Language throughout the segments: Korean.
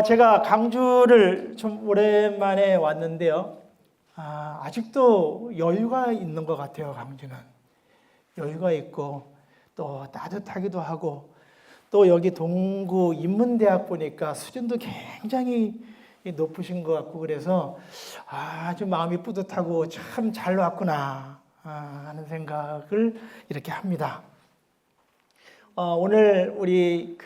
제가 강주를 좀 오랜만에 왔는데요. 아직도 여유가 있는 것 같아요, 강주는. 여유가 있고, 또 따뜻하기도 하고, 또 여기 동구 인문대학 보니까 수준도 굉장히 높으신 것 같고, 그래서 아주 마음이 뿌듯하고 참 잘 왔구나 하는 생각을 이렇게 합니다. 오늘 우리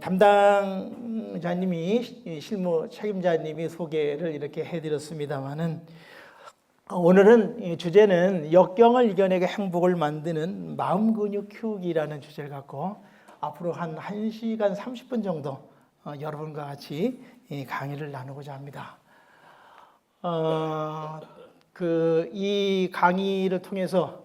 담당자님이, 실무 책임자님이 소개를 이렇게 해드렸습니다만은, 오늘은 주제는 역경을 이겨내게 행복을 만드는 마음 근육 키우기라는 주제를 갖고 앞으로 한 1시간 30분 정도 여러분과 같이 강의를 나누고자 합니다. 이 강의를 통해서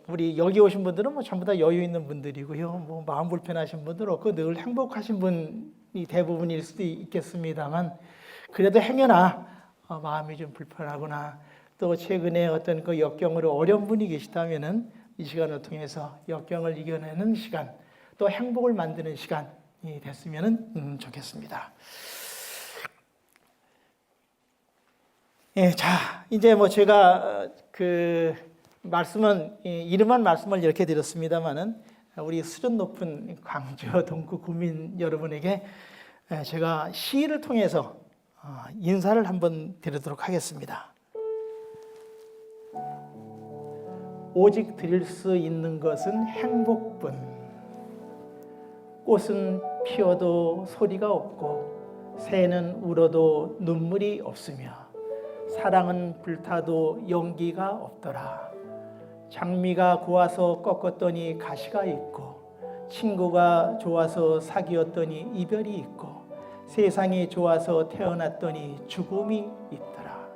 우리 여기 오신 분들은 전부 다 여유 있는 분들이고요. 마음 불편하신 분들 없고 늘 행복하신 분이 대부분일 수도 있겠습니다만, 그래도 행여나 마음이 좀 불편하거나 또 최근에 어떤 그 역경으로 어려운 분이 계시다면은 이 시간을 통해서 역경을 이겨내는 시간, 또 행복을 만드는 시간이 됐으면 좋겠습니다. 자, 이제 제가 이름만 말씀을 이렇게 드렸습니다만은, 우리 수준 높은 광주 동구 구민 여러분에게 제가 시를 통해서 인사를 한번 드리도록 하겠습니다. 오직 드릴 수 있는 것은 행복뿐. 꽃은 피어도 소리가 없고 새는 울어도 눈물이 없으며 사랑은 불타도 연기가 없더라. 장미가 고와서 꺾었더니 가시가 있고 친구가 좋아서 사귀었더니 이별이 있고 세상이 좋아서 태어났더니 죽음이 있더라.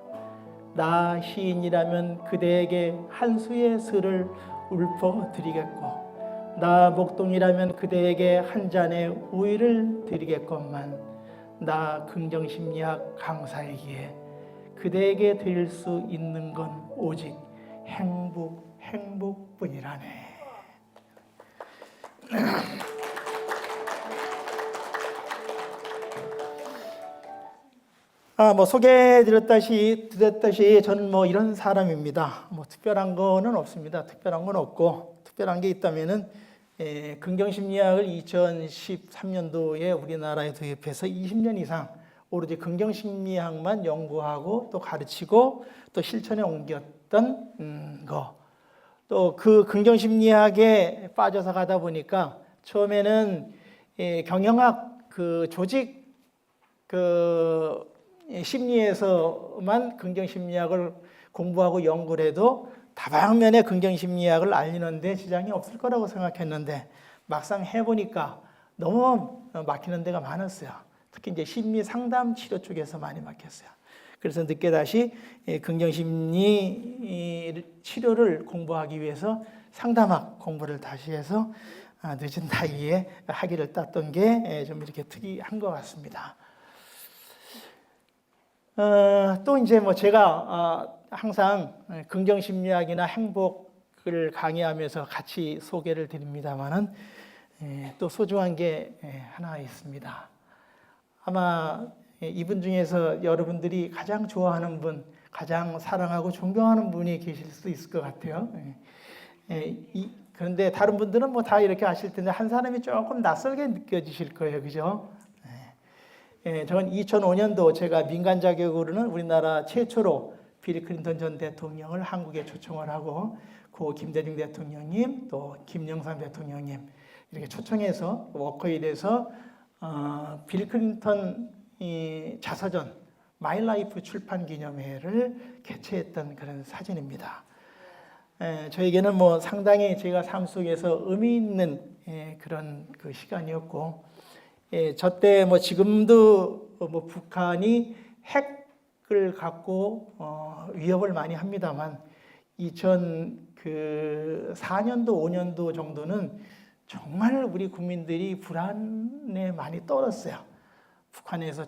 나 시인이라면 그대에게 한 수의诗를 읊어드리겠고, 나 목동이라면 그대에게 한 잔의 우유를 드리겠건만, 나 긍정심리학 강사이기에 그대에게 드릴 수 있는 건 오직 행복뿐이라네. 소개해드렸다시 저는 이런 사람입니다. 특별한 거는 없습니다. 특별한 건 없고, 특별한 게 있다면은 긍정심리학을 2013년도에 우리나라에 도입해서 20년 이상 오로지 긍정심리학만 연구하고 또 가르치고 또 실천에 옮겼던 거. 또 그 긍정심리학에 빠져서 가다 보니까 처음에는 경영학 조직 심리에서만 긍정심리학을 공부하고 연구를 해도 다방면의 긍정심리학을 알리는데 지장이 없을 거라고 생각했는데, 막상 해보니까 너무 막히는 데가 많았어요. 특히 이제 심리 상담 치료 쪽에서 많이 막혔어요. 그래서 늦게 다시 긍정심리 치료를 공부하기 위해서 상담학 공부를 다시 해서 늦은 나이에 학위를 땄던 게 좀 이렇게 특이한 것 같습니다. 또 이제 제가 항상 긍정심리학이나 행복을 강의하면서 같이 소개를 드립니다만은, 또 소중한 게 하나 있습니다. 아마 이분 중에서 여러분들이 가장 좋아하는 분, 가장 사랑하고 존경하는 분이 계실 수 있을 것 같아요. 그런데 다른 분들은 다 이렇게 아실 텐데, 한 사람이 조금 낯설게 느껴지실 거예요. 그죠? 저는 2005년도 제가 민간 자격으로는 우리나라 최초로 빌 클린턴 전 대통령을 한국에 초청을 하고, 고 김대중 대통령님, 또 김영삼 대통령님 이렇게 초청해서 워커힐에서 빌 클린턴 자서전 마이 라이프 출판 기념회를 개최했던 그런 사진입니다. 저에게는 상당히 제가 삶 속에서 의미 있는 그런 시간이었고, 저때 지금도 북한이 핵을 갖고 위협을 많이 합니다만, 2004년도 5년도 정도는 정말 우리 국민들이 불안에 많이 떨었어요. 북한에서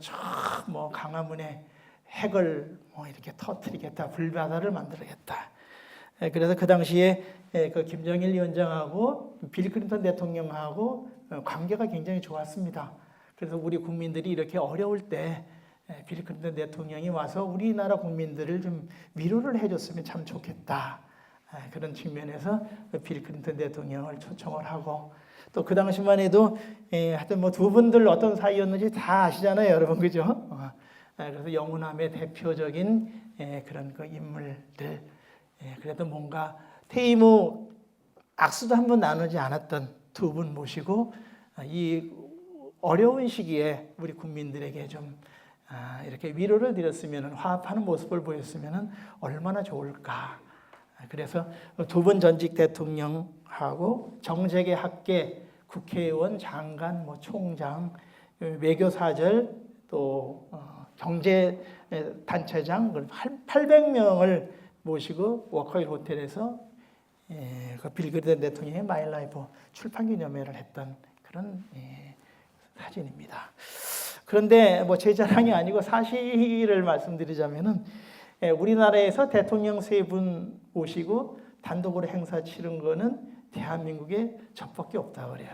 강화문에 핵을 이렇게 터뜨리겠다, 불바다를 만들겠다. 그래서 그 당시에 김정일 위원장하고 빌 클린턴 대통령하고 관계가 굉장히 좋았습니다. 그래서 우리 국민들이 이렇게 어려울 때 빌 클린턴 대통령이 와서 우리나라 국민들을 좀 위로를 해줬으면 참 좋겠다. 그런 측면에서 빌 클린턴 대통령을 초청을 하고 또 그 당시만 해도 하여튼 뭐 두 분들 어떤 사이였는지 다 아시잖아요, 여러분, 그죠? 그래서 영훈함의 대표적인 그런 그 인물들, 그래도 뭔가 퇴임 후 악수도 한번 나누지 않았던 두 분 모시고 이 어려운 시기에 우리 국민들에게 좀 이렇게 위로를 드렸으면, 화합하는 모습을 보였으면 얼마나 좋을까. 그래서 두 분 전직 대통령하고 정재계 학계, 국회의원, 장관, 뭐 총장, 외교사절, 또 경제 단체장 800명을 모시고 워커힐 호텔에서 그 빌 클린턴 대통령의 마이 라이프 출판 기념회를 했던 그런 사진입니다. 그런데 뭐 제 자랑이 아니고 사실을 말씀드리자면은 우리나라에서 대통령 세 분 오시고 단독으로 행사 치른 거는 대한민국에 저밖에 없다 그래요.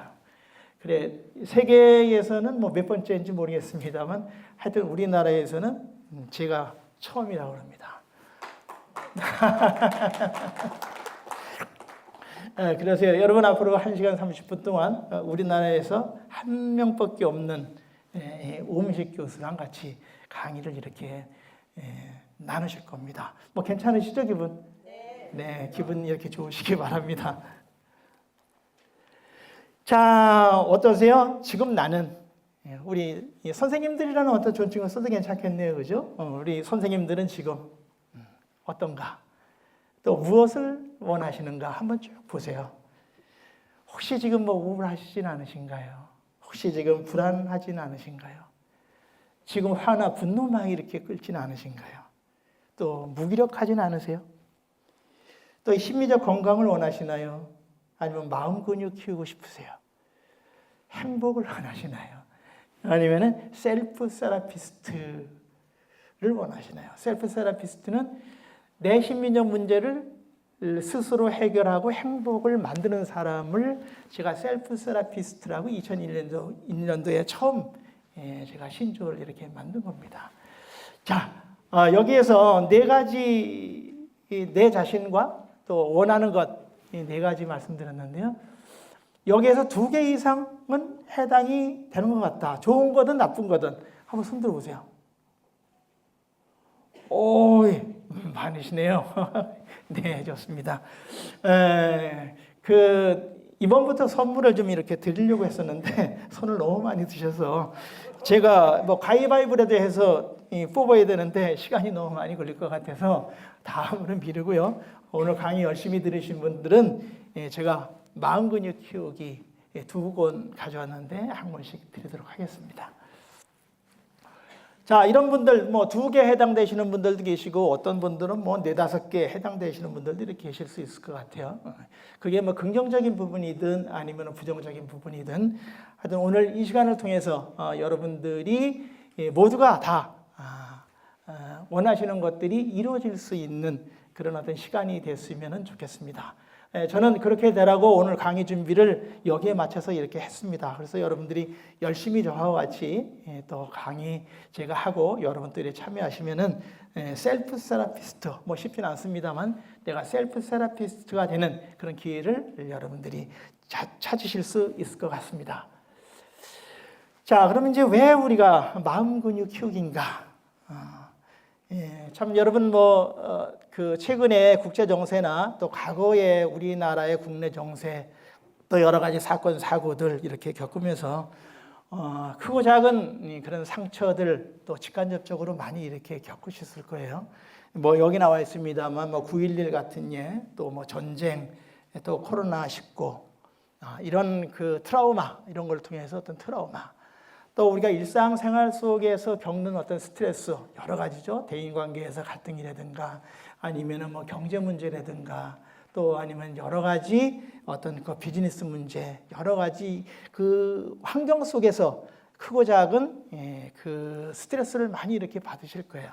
그래 세계에서는 뭐 몇 번째인지 모르겠습니다만 하여튼 우리나라에서는 제가 처음이라고 합니다. 그래서 여러분 앞으로 1시간 30분 동안 우리나라에서 한 명밖에 없는 오음식 교수랑 같이 강의를 이렇게 나누실 겁니다. 뭐 괜찮으시죠, 기분? 네, 기분 이렇게 좋으시기 바랍니다. 자, 어떠세요? 지금 나는 우리 선생님들이라는 어떤 존칭을 써도 괜찮겠네요, 그죠? 우리 선생님들은 지금 어떤가? 또 무엇을 원하시는가 한번 쭉 보세요. 혹시 지금 뭐 우울하시진 않으신가요? 혹시 지금 불안하진 않으신가요? 지금 화나 분노 막 이렇게 끓진 않으신가요? 또 무기력하진 않으세요? 또 심리적 건강을 원하시나요? 아니면 마음 근육 키우고 싶으세요? 행복을 원하시나요? 아니면 셀프 세라피스트를 원하시나요? 셀프 세라피스트는 내 심리적 문제를 스스로 해결하고 행복을 만드는 사람을 제가 셀프 세라피스트라고 2001년도에 처음 제가 신조를 이렇게 만든 겁니다. 자, 여기에서 네 가지 내 자신과 또 원하는 것 네 가지 말씀드렸는데요. 여기에서 2개 이상은 해당이 되는 것 같다. 좋은 거든 나쁜 거든 한번 손 들어보세요. 오이 많으시네요. 네, 좋습니다. 이번부터 선물을 좀 이렇게 드리려고 했었는데 손을 너무 많이 드셔서 제가 뭐 가위바위보라도 해서 뽑아야 되는데 시간이 너무 많이 걸릴 것 같아서 다음으로 미루고요. 오늘 강의 열심히 들으신 분들은 제가 마음 근육 키우기 2권 가져왔는데 한 권씩 드리도록 하겠습니다. 자, 이런 분들 뭐 2개 해당되시는 분들도 계시고 어떤 분들은 뭐 4-5개 해당되시는 분들도 이렇게 계실 수 있을 것 같아요. 그게 뭐 긍정적인 부분이든 아니면 부정적인 부분이든 하여튼 오늘 이 시간을 통해서 여러분들이 모두가 다 원하시는 것들이 이루어질 수 있는 그런 어떤 시간이 됐으면 좋겠습니다. 저는 그렇게 되라고 오늘 강의 준비를 여기에 맞춰서 이렇게 했습니다. 그래서 여러분들이 열심히 저와 같이 또 강의 제가 하고 여러분들이 참여하시면은 셀프 세라피스트, 뭐 쉽지는 않습니다만 내가 셀프 세라피스트가 되는 그런 기회를 여러분들이 찾으실 수 있을 것 같습니다. 자, 그러면 이제 왜 우리가 마음 근육 키우기인가? 참 여러분 그 최근에 국제 정세나 또 과거에 우리나라의 국내 정세 또 여러 가지 사건 사고들 이렇게 겪으면서 크고 작은 그런 상처들 또 직간접적으로 많이 이렇게 겪으셨을 거예요. 뭐 여기 나와 있습니다만 뭐 9.11 같은 예, 또 뭐 전쟁, 또 코로나19 이런 그 트라우마 이런 걸 통해서 어떤 트라우마. 또 우리가 일상생활 속에서 겪는 어떤 스트레스 여러 가지죠. 대인관계에서 갈등이라든가 아니면은 뭐 경제 문제라든가 또 아니면 여러 가지 어떤 그 비즈니스 문제 여러 가지 그 환경 속에서 크고 작은 그 스트레스를 많이 이렇게 받으실 거예요.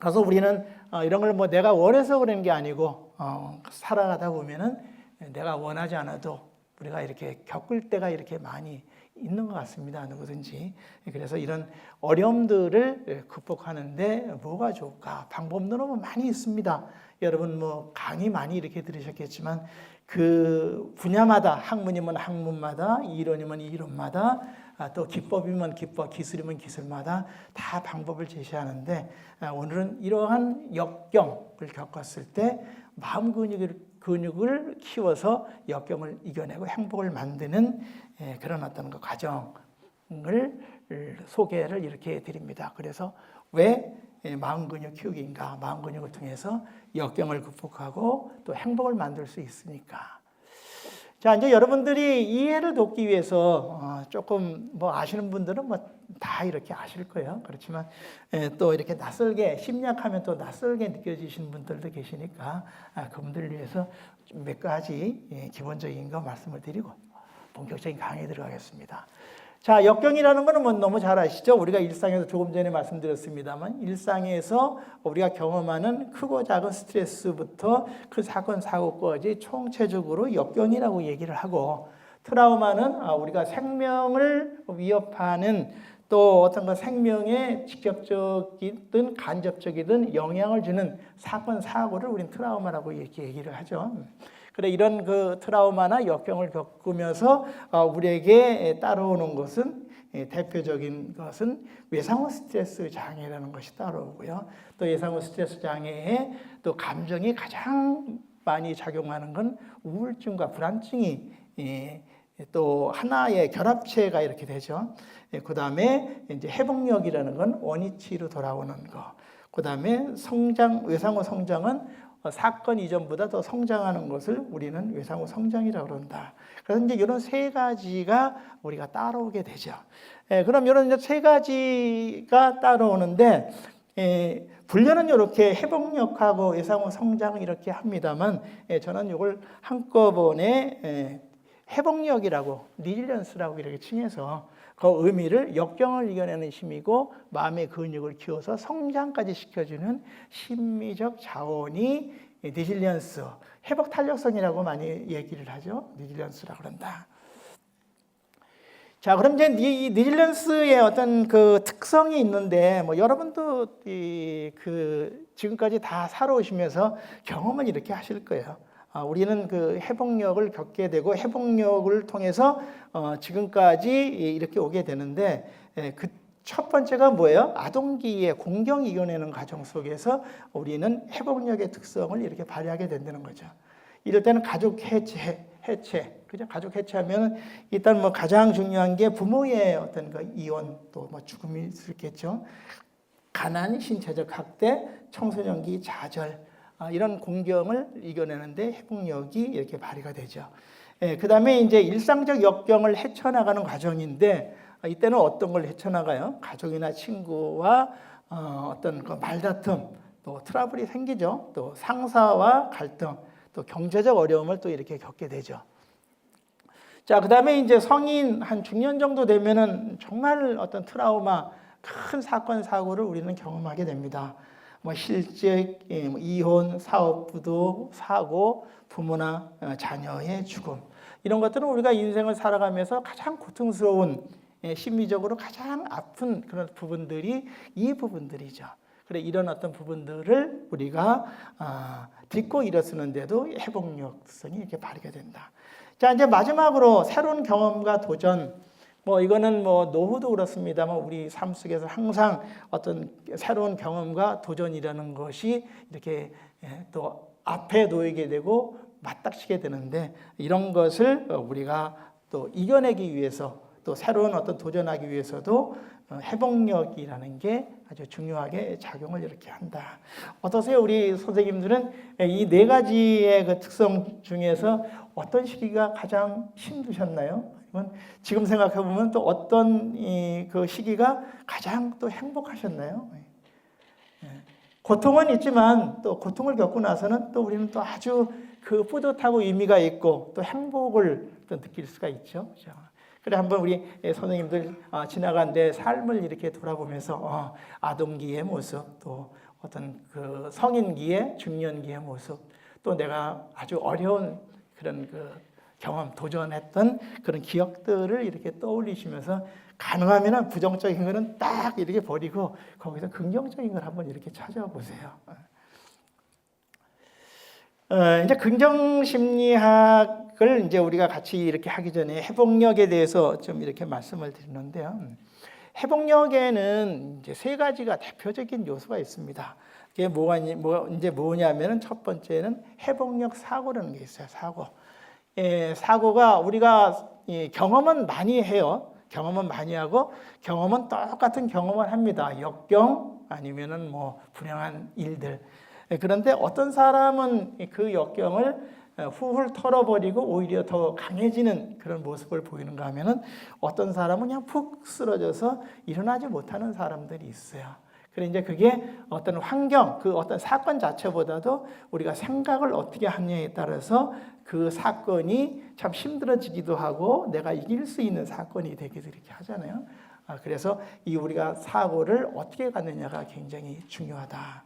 그래서 우리는 이런 걸 뭐 내가 원해서 그런 게 아니고 살아가다 보면은 내가 원하지 않아도 우리가 이렇게 겪을 때가 이렇게 많이 있는 것 같습니다. 누구든지. 그래서 이런 어려움들을 극복하는데 뭐가 좋을까? 방법도 너무 많이 있습니다. 여러분 뭐 강의 많이 이렇게 들으셨겠지만 그 분야마다 학문이면 학문마다 이론이면 이론마다 또 기법이면 기법, 기술이면 기술마다 다 방법을 제시하는데 오늘은 이러한 역경을 겪었을 때 마음 근육을 키워서 역경을 이겨내고 행복을 만드는 그런 어떤 그 과정을 소개를 이렇게 드립니다. 그래서 왜 마음 근육 키우기인가? 마음 근육을 통해서 역경을 극복하고 또 행복을 만들 수 있으니까. 자, 이제 여러분들이 이해를 돕기 위해서 조금 뭐 아시는 분들은 뭐 다 이렇게 아실 거예요. 그렇지만 또 이렇게 낯설게 심리학하면 또 낯설게 느껴지시는 분들도 계시니까 그분들을 위해서 몇 가지 기본적인 거 말씀을 드리고 본격적인 강의에 들어가겠습니다. 자, 역경이라는 것은 뭐 너무 잘 아시죠? 우리가 일상에서 조금 전에 말씀드렸습니다만 일상에서 우리가 경험하는 크고 작은 스트레스부터 그 사건, 사고까지 총체적으로 역경이라고 얘기를 하고 트라우마는 우리가 생명을 위협하는 또 어떤 그 생명에 직접적이든 간접적이든 영향을 주는 사건, 사고를 우리는 트라우마라고 이렇게 얘기를 하죠. 그래 이런 그 트라우마나 역경을 겪으면서 우리에게 따라오는 것은 대표적인 것은 외상후 스트레스 장애라는 것이 따라오고요. 또 외상후 스트레스 장애에 또 감정이 가장 많이 작용하는 건 우울증과 불안증이 또 하나의 결합체가 이렇게 되죠. 그 다음에 이제 회복력이라는 건 원위치로 돌아오는 거. 그 다음에 성장, 외상후 성장은 사건 이전보다 더 성장하는 것을 우리는 외상후 성장이라고 그런다. 그래서 이제 이런 세 가지가 우리가 따라오게 되죠. 그럼 이런 이제 세 가지가 따라오는데, 분류는 이렇게 회복력하고 외상후 성장을 이렇게 합니다만, 저는 이걸 한꺼번에 회복력이라고, 리질런스라고 이렇게 칭해서 그 의미를 역경을 이겨내는 힘이고 마음의 근육을 키워서 성장까지 시켜주는 심미적 자원이 리질리언스, 회복 탄력성이라고 많이 얘기를 하죠. 리질리언스라고 그런다. 자, 그럼 이제 이 리질리언스의 어떤 그 특성이 있는데, 뭐 여러분도 지금까지 다 살아오시면서 경험은 이렇게 하실 거예요. 우리는 그 회복력을 겪게 되고 회복력을 통해서 지금까지 이렇게 오게 되는데 그 첫 번째가 뭐예요? 아동기의 공경 이겨내는 과정 속에서 우리는 회복력의 특성을 이렇게 발휘하게 된다는 거죠. 이럴 때는 가족 해체, 그죠? 가족 해체하면 일단 뭐 가장 중요한 게 부모의 어떤 그 이혼 또 뭐 죽음이 있겠죠. 가난, 신체적 학대, 청소년기 좌절. 이런 공경을 이겨내는데 회복력이 이렇게 발휘가 되죠. 그 다음에 이제 일상적 역경을 헤쳐나가는 과정인데 이때는 어떤 걸 헤쳐나가요? 가족이나 친구와 어떤 그 말다툼, 또 트러블이 생기죠. 또 상사와 갈등, 또 경제적 어려움을 또 이렇게 겪게 되죠. 자, 그 다음에 이제 성인 한 중년 정도 되면은 정말 어떤 트라우마, 큰 사건, 사고를 우리는 경험하게 됩니다. 뭐 실직, 이혼, 사업부도, 사고, 부모나 자녀의 죽음 이런 것들은 우리가 인생을 살아가면서 가장 고통스러운 심리적으로 가장 아픈 그런 부분들이 이 부분들이죠. 그래 이런 어떤 부분들을 우리가 딛고 일어서는데도 회복력성이 이렇게 발휘가 된다. 자 이제 마지막으로 새로운 경험과 도전. 뭐 이거는 뭐 노후도 그렇습니다만 우리 삶 속에서 항상 어떤 새로운 경험과 도전이라는 것이 이렇게 또 앞에 놓이게 되고 맞닥치게 되는데 이런 것을 우리가 또 이겨내기 위해서 또 새로운 어떤 도전하기 위해서도 회복력이라는 게 아주 중요하게 작용을 이렇게 한다. 어떠세요? 우리 선생님들은 이 네 가지의 그 특성 중에서 어떤 시기가 가장 힘드셨나요? 지금 생각해 보면 또 어떤 그 시기가 가장 또 행복하셨나요? 고통은 있지만 또 고통을 겪고 나서는 또 우리는 또 아주 그 뿌듯하고 의미가 있고 또 행복을 또 느낄 수가 있죠. 그래 한번 우리 선생님들 지나간 내 삶을 이렇게 돌아보면서 아동기의 모습 또 어떤 그 성인기의 중년기의 모습 또 내가 아주 어려운 그런 그 경험, 도전했던 그런 기억들을 이렇게 떠올리시면서 가능하면 부정적인 거는 딱 이렇게 버리고 거기서 긍정적인 걸 한번 이렇게 찾아보세요. 이제 긍정 심리학을 이제 우리가 같이 이렇게 하기 전에 회복력에 대해서 좀 이렇게 말씀을 드리는데요. 회복력에는 이제 세 가지가 대표적인 요소가 있습니다. 그게 뭐냐면은 첫 번째는 회복력 사고라는 게 있어요. 사고. 사고가 우리가 경험은 많이 해요. 경험은 많이 하고 경험은 똑같은 경험을 합니다. 역경 아니면은 뭐 불행한 일들. 그런데 어떤 사람은 그 역경을 훌훌 털어버리고 오히려 더 강해지는 그런 모습을 보이는가 하면은 어떤 사람은 그냥 푹 쓰러져서 일어나지 못하는 사람들이 있어요. 그런데 이제 그게 어떤 환경, 그 어떤 사건 자체보다도 우리가 생각을 어떻게 하느냐에 따라서 그 사건이 참 힘들어지기도 하고 내가 이길 수 있는 사건이 되기도 이렇게 하잖아요. 그래서 이 우리가 사고를 어떻게 갖느냐가 굉장히 중요하다.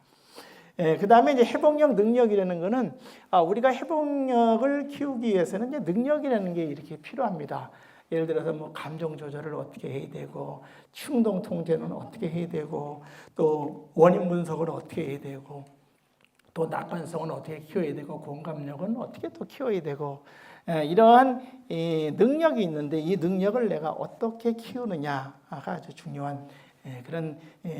그 다음에 이제 회복력 능력이라는 거는 우리가 회복력을 키우기 위해서는 이제 능력이라는 게 이렇게 필요합니다. 예를 들어서 뭐 감정 조절을 어떻게 해야 되고, 충동 통제는 어떻게 해야 되고, 또 원인 분석을 어떻게 해야 되고, 또 낙관성은 어떻게 키워야 되고, 공감력은 어떻게 또 키워야 되고, 이러한 능력이 있는데 이 능력을 내가 어떻게 키우느냐가 아주 중요한 그런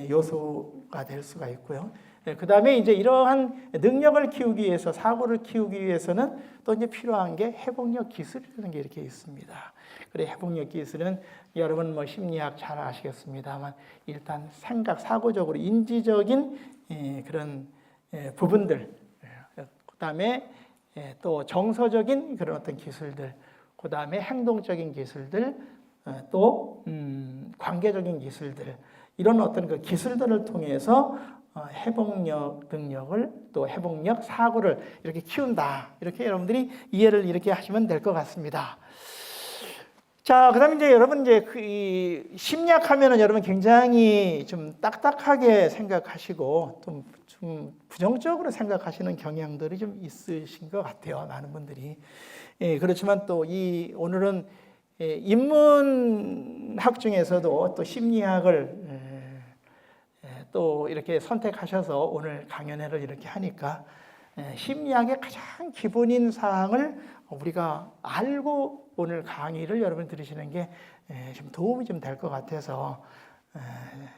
요소가 될 수가 있고요. 그 다음에 이제 이러한 능력을 키우기 위해서, 사고를 키우기 위해서는 또 이제 필요한 게 회복력 기술이라는 게 이렇게 있습니다. 그래, 회복력 기술은 여러분 뭐 심리학 잘 아시겠습니다만 일단 생각, 사고적으로 인지적인 그런 부분들, 그 다음에 또 정서적인 그런 어떤 기술들, 그 다음에 행동적인 기술들, 또 관계적인 기술들, 이런 어떤 그 기술들을 통해서 회복력 능력을 또 회복력 사고를 이렇게 키운다. 이렇게 여러분들이 이해를 이렇게 하시면 될 것 같습니다. 자, 그다음에 이제 여러분 이제 이 심리학하면은 여러분 굉장히 좀 딱딱하게 생각하시고 좀 부정적으로 생각하시는 경향들이 좀 있으신 것 같아요. 많은 분들이. 그렇지만 또 오늘은 인문학 중에서도 또 심리학을 또 이렇게 선택하셔서 오늘 강연회를 이렇게 하니까 심리학의 가장 기본인 사항을 우리가 알고 오늘 강의를 여러분 들으시는 게 좀 도움이 좀 될 것 같아서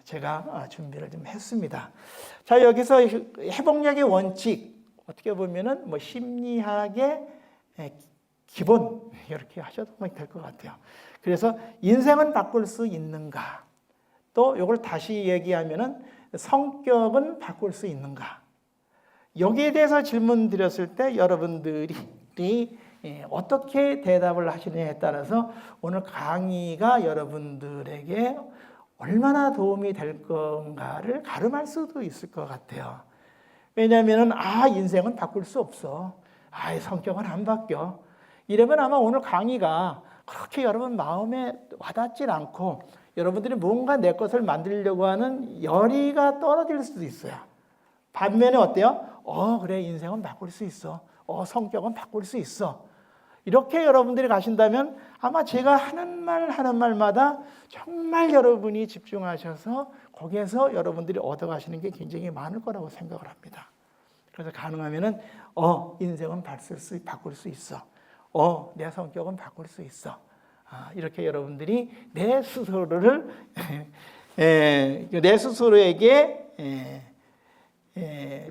제가 준비를 좀 했습니다. 자, 여기서 회복력의 원칙, 어떻게 보면은 뭐 심리학의 기본 이렇게 하셔도 될 것 같아요. 그래서 인생은 바꿀 수 있는가? 또 이걸 다시 얘기하면은 성격은 바꿀 수 있는가? 여기에 대해서 질문 드렸을 때 여러분들이 어떻게 대답을 하시느냐에 따라서 오늘 강의가 여러분들에게 얼마나 도움이 될 건가를 가름할 수도 있을 것 같아요. 왜냐하면 인생은 바꿀 수 없어. 성격은 안 바뀌어. 이러면 아마 오늘 강의가 그렇게 여러분 마음에 와닿질 않고 여러분들이 뭔가 내 것을 만들려고 하는 열의가 떨어질 수도 있어요. 반면에 어때요? 그래, 인생은 바꿀 수 있어. 성격은 바꿀 수 있어. 이렇게 여러분들이 가신다면 아마 제가 하는 말마다 정말 여러분이 집중하셔서 거기에서 여러분들이 얻어가시는 게 굉장히 많을 거라고 생각을 합니다. 그래서 가능하면은 인생은 바꿀 수 있어. 내 성격은 바꿀 수 있어. 이렇게 여러분들이 내 스스로에게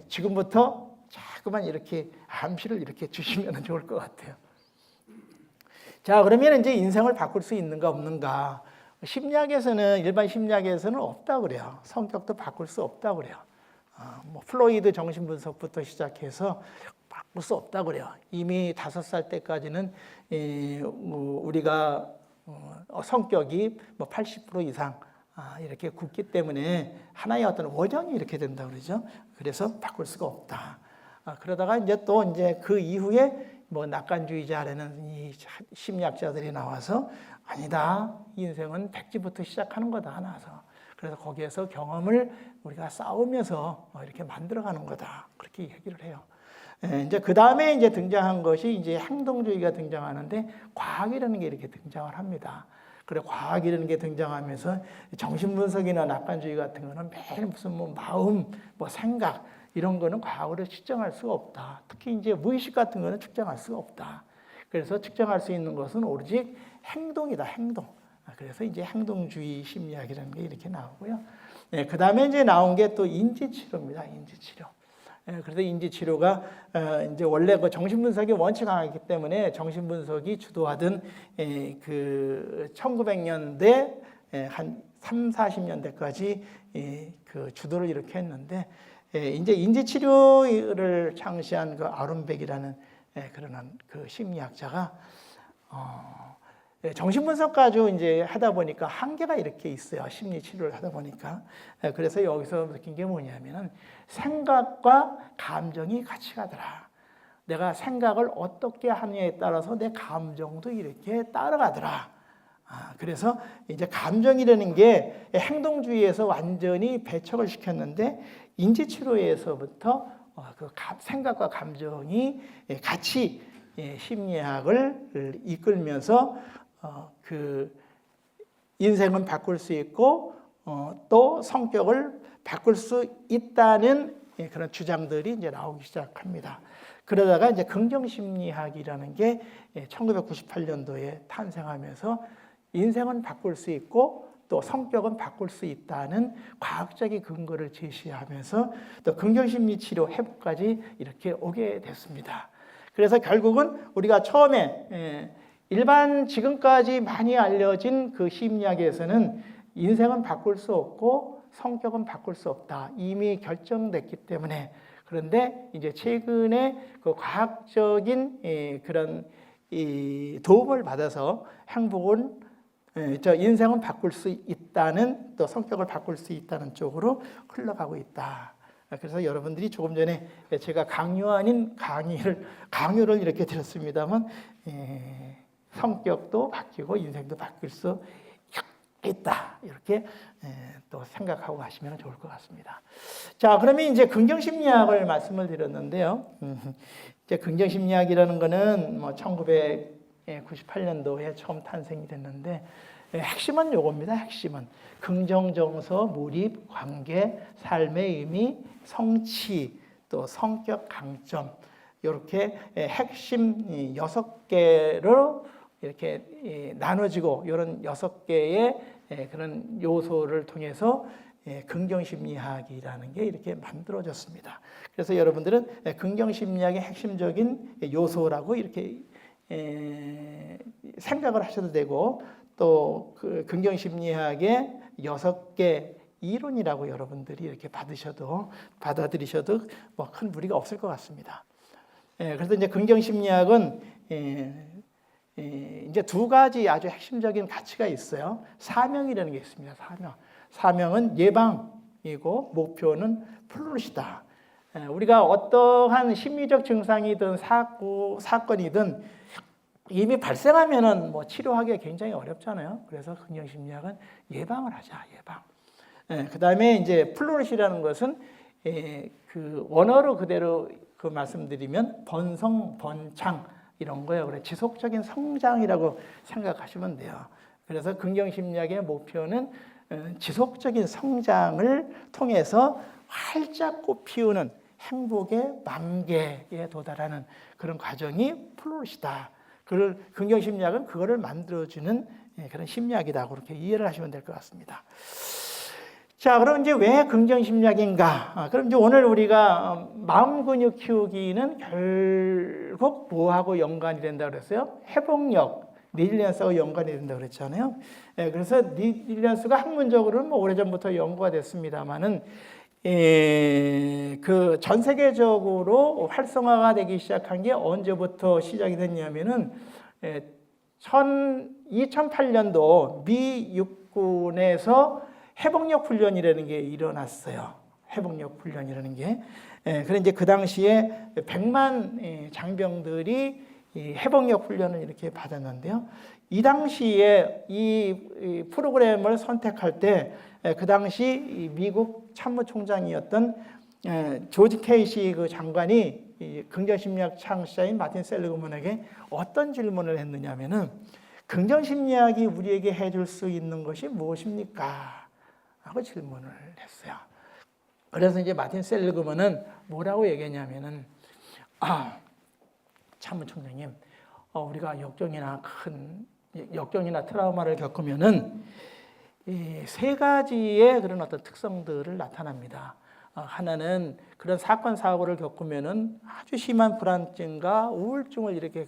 지금부터 자꾸만 이렇게 암시를 이렇게 주시면 좋을 것 같아요. 자, 그러면 이제 인생을 바꿀 수 있는가 없는가? 일반 심리학에서는 없다고 그래요. 성격도 바꿀 수 없다고 그래요. 플로이드 정신분석부터 시작해서 바꿀 수 없다고 그래요. 이미 5살 때까지는 우리가 성격이 80% 이상 이렇게 굳기 때문에 하나의 어떤 원형이 이렇게 된다고 그러죠. 그래서 바꿀 수가 없다. 그러다가 이제 그 이후에 낙관주의자라는 이 심리학자들이 나와서 아니다. 인생은 백지부터 시작하는 거다. 나와서. 그래서 거기에서 경험을 우리가 싸우면서 이렇게 만들어가는 거다. 그렇게 얘기를 해요. 이제 그 다음에 이제 등장한 것이 이제 행동주의가 등장하는데 과학이라는 게 이렇게 등장을 합니다. 그래 과학이라는 게 등장하면서 정신분석이나 낙관주의 같은 거는 매일 무슨 뭐 마음, 뭐 생각 이런 거는 과학으로 측정할 수가 없다. 특히 이제 무의식 같은 거는 측정할 수가 없다. 그래서 측정할 수 있는 것은 오로지 행동이다, 행동. 그래서 이제 행동주의 심리학이라는 게 이렇게 나오고요. 네, 그 다음에 이제 나온 게 또 인지치료입니다. 인지치료. 그래서 인지치료가 이제 원래 그 정신분석이 원칙 강하기 때문에 정신분석이 주도하던 그 1900년대 한 3, 40년대까지 그 주도를 이렇게 했는데 이제 인지치료를 창시한 그 아론백이라는 그런 그 심리학자가 정신분석 가지고 이제 하다 보니까 한계가 이렇게 있어요. 심리치료를 하다 보니까. 그래서 여기서 느낀 게 뭐냐면은 생각과 감정이 같이 가더라. 내가 생각을 어떻게 하느냐에 따라서 내 감정도 이렇게 따라가더라. 그래서 이제 감정이라는 게 행동주의에서 완전히 배척을 시켰는데 인지치료에서부터 그 생각과 감정이 같이 심리학을 이끌면서 그 인생은 바꿀 수 있고 또 성격을 바꿀 수 있다는 그런 주장들이 이제 나오기 시작합니다. 그러다가 이제 긍정심리학이라는 게 1998년도에 탄생하면서 인생은 바꿀 수 있고 또 성격은 바꿀 수 있다는 과학적인 근거를 제시하면서 또 긍정심리 치료 회복까지 이렇게 오게 됐습니다. 그래서 결국은 우리가 처음에 일반 지금까지 많이 알려진 그 심리학에서는 인생은 바꿀 수 없고 성격은 바꿀 수 없다. 이미 결정됐기 때문에 그런데 이제 최근에 그 과학적인 그런 도움을 받아서 행복은 인생은 바꿀 수 있다는 또 성격을 바꿀 수 있다는 쪽으로 흘러가고 있다. 그래서 여러분들이 조금 전에 제가 강요 아닌 강요를 이렇게 드렸습니다만 성격도 바뀌고 인생도 바뀔 수 있다. 이렇게 또 생각하고 가시면 좋을 것 같습니다. 자, 그러면 이제 긍정심리학을 말씀을 드렸는데요. 이제 긍정심리학이라는 거는 뭐 1998년도에 처음 탄생이 됐는데 핵심은 요겁니다. 핵심은 긍정정서, 몰입, 관계, 삶의 의미, 성취, 또 성격 강점 이렇게 핵심 6개로 이렇게 나눠지고 이런 6개의 그런 요소를 통해서 긍정심리학이라는 게 이렇게 만들어졌습니다. 그래서 여러분들은 긍정심리학의 핵심적인 요소라고 이렇게 생각을 하셔도 되고 또 그 긍정심리학의 6개 이론이라고 여러분들이 이렇게 받아들이셔도 뭐 큰 무리가 없을 것 같습니다. 그래서 이제 긍정심리학은 이제 두 가지 아주 핵심적인 가치가 있어요. 사명이라는 게 있습니다. 사명은 예방이고 목표는 플루리시다. 우리가 어떠한 심리적 증상이든 사건이든 이미 발생하면은 뭐 치료하기가 굉장히 어렵잖아요. 그래서 긍정심리학은 예방을 하자, 예방. 그 다음에 이제 플루리시라는 것은 그 원어로 그대로 그 말씀드리면 번성, 번창 이런 거예요. 그래 지속적인 성장이라고 생각하시면 돼요. 그래서 긍정심리학의 목표는 지속적인 성장을 통해서 활짝 꽃피우는 행복의 만개에 도달하는 그런 과정이 플루리시다. 긍정심리학은 그거를 만들어주는 그런 심리학이다. 그렇게 이해를 하시면 될 것 같습니다. 자, 그럼 이제 왜 긍정심리학인가? 그럼 이제 오늘 우리가 마음 근육 키우기는 결국 뭐하고 연관이 된다고 그랬어요? 회복력, 리질리언스하고 연관이 된다고 그랬잖아요. 그래서 리질리언스가 학문적으로는 뭐 오래전부터 연구가 됐습니다만은 그 전 세계적으로 활성화가 되기 시작한 게 언제부터 시작이 됐냐면은 2008년도 미 육군에서 회복력 훈련이라는 게 일어났어요. 회복력 훈련이라는 게. 그래 이제 그 당시에 100만 장병들이 회복력 훈련을 이렇게 받았는데요. 이 당시에 이 프로그램을 선택할 때 그 당시 미국 참모총장이었던 조지 케이시 그 장관이 이 긍정심리학 창시자인 마틴 셀리그먼에게 어떤 질문을 했느냐면은 긍정심리학이 우리에게 해줄 수 있는 것이 무엇입니까? 하고 질문을 했어요. 그래서 이제 마틴 셀리그먼은 뭐라고 얘기했냐면은 참모 총장님, 우리가 역경이나 트라우마를 겪으면은 이 세 가지의 그런 어떤 특성들을 나타납니다. 하나는 그런 사건 사고를 겪으면은 아주 심한 불안증과 우울증을 이렇게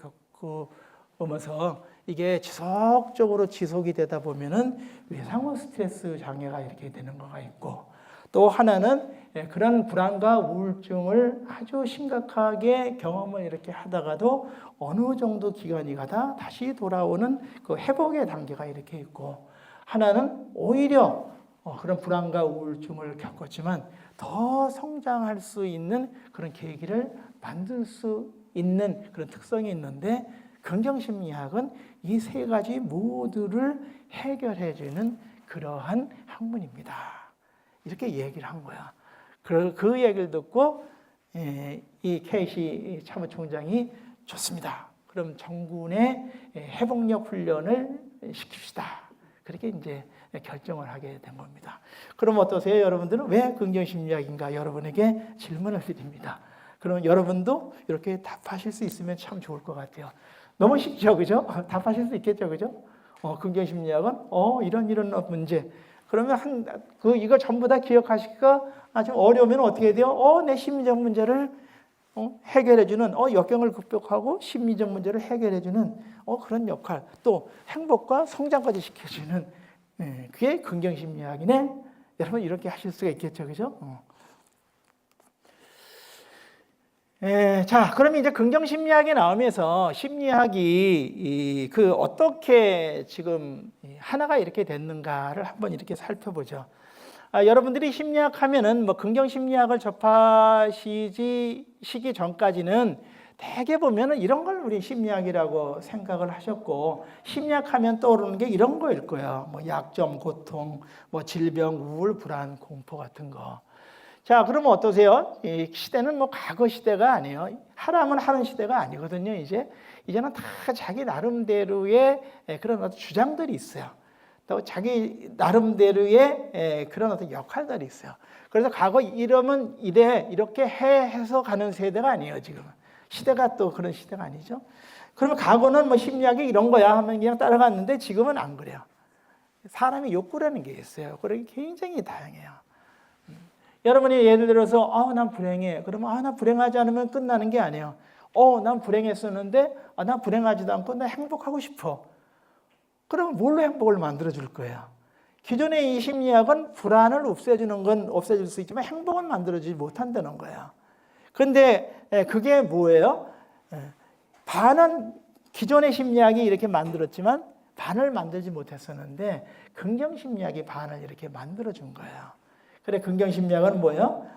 겪으면서 이게 지속적으로 지속이 되다 보면은 외상후 스트레스 장애가 이렇게 되는 거가 있고, 또 하나는 그런 불안과 우울증을 아주 심각하게 경험을 이렇게 하다가도 어느 정도 기간이 가다 다시 돌아오는 그 회복의 단계가 이렇게 있고, 하나는 오히려 그런 불안과 우울증을 겪었지만 더 성장할 수 있는 그런 계기를 만들 수 있는 그런 특성이 있는데, 긍정심리학은 이 세 가지 모두를 해결해 주는 그러한 학문입니다. 이렇게 얘기를 한 거야. 그 얘기를 듣고 이 케이시 참모총장이 좋습니다. 그럼 정군의 회복력 훈련을 시킵시다. 그렇게 이제 결정을 하게 된 겁니다. 그럼 어떠세요? 여러분들은 왜 긍정심리학인가? 여러분에게 질문을 드립니다. 그럼 여러분도 이렇게 답하실 수 있으면 참 좋을 것 같아요. 너무 쉽죠, 그죠? 답하실 수 있겠죠, 그죠? 긍정심리학은 이런 문제. 그러면 이거 전부 다 기억하시기가 아주 어려우면 어떻게 돼요? 내 심리적 문제를 해결해주는, 역경을 극복하고 심리적 문제를 해결해주는 그런 역할, 또 행복과 성장까지 시켜주는, 그게 긍정심리학이네. 여러분 이렇게 하실 수가 있겠죠, 그죠? 자, 그러면 이제 긍정심리학에 나오면서 심리학이 어떻게 지금 하나가 이렇게 됐는가를 한번 이렇게 살펴보죠. 여러분들이 심리학 하면은 뭐 긍정심리학을 접하시기 전까지는 대개 보면은 이런 걸 우리 심리학이라고 생각을 하셨고, 심리학 하면 떠오르는 게 이런 거일 거예요. 뭐 약점, 고통, 뭐 질병, 우울, 불안, 공포 같은 거. 자, 그러면 어떠세요? 이 시대는 뭐 과거 시대가 아니에요. 하라면 하는 시대가 아니거든요. 이제는 다 자기 나름대로의 그런 어떤 주장들이 있어요. 또 자기 나름대로의 그런 어떤 역할들이 있어요. 그래서 과거 이러면 이렇게 해서 가는 세대가 아니에요, 지금. 시대가 또 그런 시대가 아니죠. 그러면 과거는 뭐 심리학이 이런 거야 하면 그냥 따라갔는데 지금은 안 그래요. 사람이 욕구라는 게 있어요. 그게 굉장히 다양해요. 여러분이 예를 들어서 난 불행해. 그러면 나 불행하지 않으면 끝나는 게 아니에요. 난 불행했었는데 난 불행하지도 않고 나 행복하고 싶어. 그러면 뭘로 행복을 만들어줄 거예요? 기존의 이 심리학은 불안을 없애줄 수 있지만 행복은 만들어주지 못한다는 거예요. 그런데 그게 뭐예요? 반은 기존의 심리학이 이렇게 만들었지만 반을 만들지 못했었는데 긍정심리학이 반을 이렇게 만들어준 거예요. 그래, 긍정심리학은 뭐예요?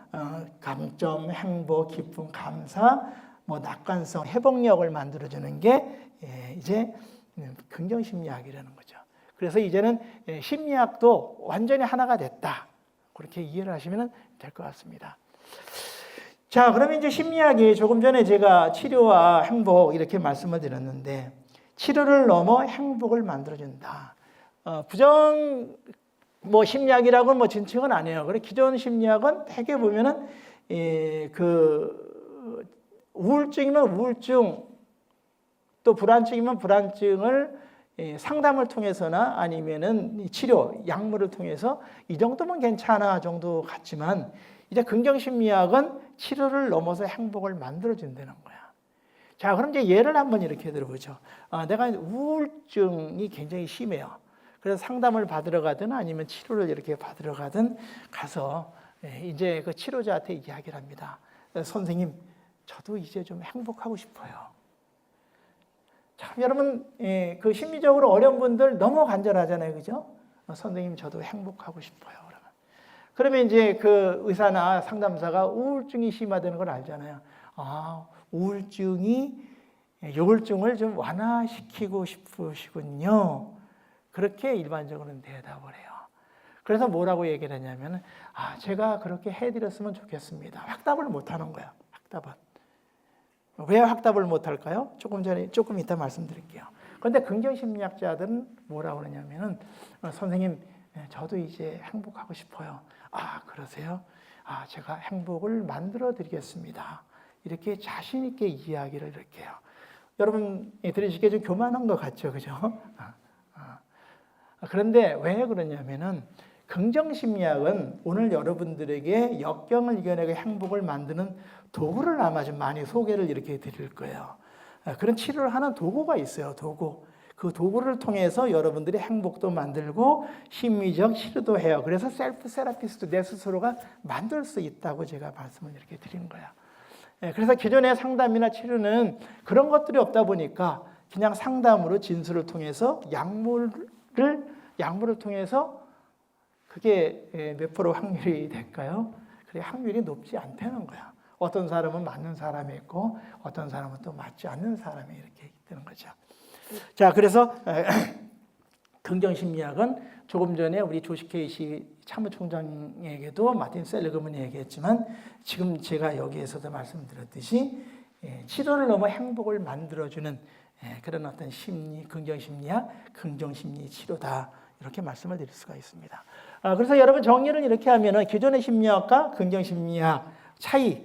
감점, 행복, 기쁨, 감사, 뭐 낙관성, 회복력을 만들어주는 게 이제 긍정심리학이라는 거죠. 그래서 이제는 심리학도 완전히 하나가 됐다. 그렇게 이해를 하시면 될 것 같습니다. 자, 그러면 이제 심리학이 조금 전에 제가 치료와 행복 이렇게 말씀을 드렸는데, 치료를 넘어 행복을 만들어준다. 심리학이라고는 뭐 진칭은 아니에요. 그래, 기존 심리학은 대개 보면은, 우울증이면 우울증, 또 불안증이면 불안증을 상담을 통해서나 아니면은 치료, 약물을 통해서 이 정도면 괜찮아 정도 같지만, 이제 긍정심리학은 치료를 넘어서 행복을 만들어준다는 거야. 자, 그럼 이제 예를 한번 이렇게 들어보죠. 내가 우울증이 굉장히 심해요. 그래서 상담을 받으러 가든 아니면 치료를 이렇게 받으러 가든 가서 이제 그 치료자한테 이야기를 합니다. 선생님, 저도 이제 좀 행복하고 싶어요. 참, 여러분, 그 심리적으로 어려운 분들 너무 간절하잖아요. 그죠? 선생님, 저도 행복하고 싶어요. 그러면 이제 그 의사나 상담사가 우울증이 심화되는 걸 알잖아요. 우울증을 좀 완화시키고 싶으시군요. 그렇게 일반적으로는 대답을 해요. 그래서 뭐라고 얘기를 하냐면, 제가 그렇게 해드렸으면 좋겠습니다. 확답을 못 하는 거야, 확답은. 왜 확답을 못할까요? 조금 이따 말씀드릴게요. 그런데 긍정심리학자들은 뭐라고 그러냐면은 선생님, 저도 이제 행복하고 싶어요. 아, 그러세요? 아, 제가 행복을 만들어 드리겠습니다. 이렇게 자신 있게 이야기를 이렇게 해요. 여러분 들으시기에 좀 교만한 것 같죠, 그죠? 그런데 왜 그러냐면은 긍정심리학은 오늘 여러분들에게 역경을 이겨내고 행복을 만드는 도구를 아마 좀 많이 소개를 이렇게 드릴 거예요. 그런 치료를 하는 도구가 있어요, 도구. 그 도구를 통해서 여러분들이 행복도 만들고 심리적 치료도 해요. 그래서 셀프 세라피스트, 내 스스로가 만들 수 있다고 제가 말씀을 이렇게 드리는 거예요. 그래서 기존의 상담이나 치료는 그런 것들이 없다 보니까 그냥 상담으로 진술을 통해서 약물을 통해서 그게 몇 프로 확률이 될까요? 그게 확률이 높지 않다는 거야. 어떤 사람은 맞는 사람이 있고 어떤 사람은 또 맞지 않는 사람이 이렇게 되는 거죠. 자, 그래서 긍정심리학은 조금 전에 우리 조시 케이시 사무총장에게도 마틴 셀리그먼이 얘기했지만 지금 제가 여기에서도 말씀드렸듯이 치료를 넘어 행복을 만들어주는 그런 어떤 심리, 긍정심리학, 긍정심리 치료다. 이렇게 말씀을 드릴 수가 있습니다. 그래서 여러분 정리를 이렇게 하면은 기존의 심리학과 긍정심리학 차이,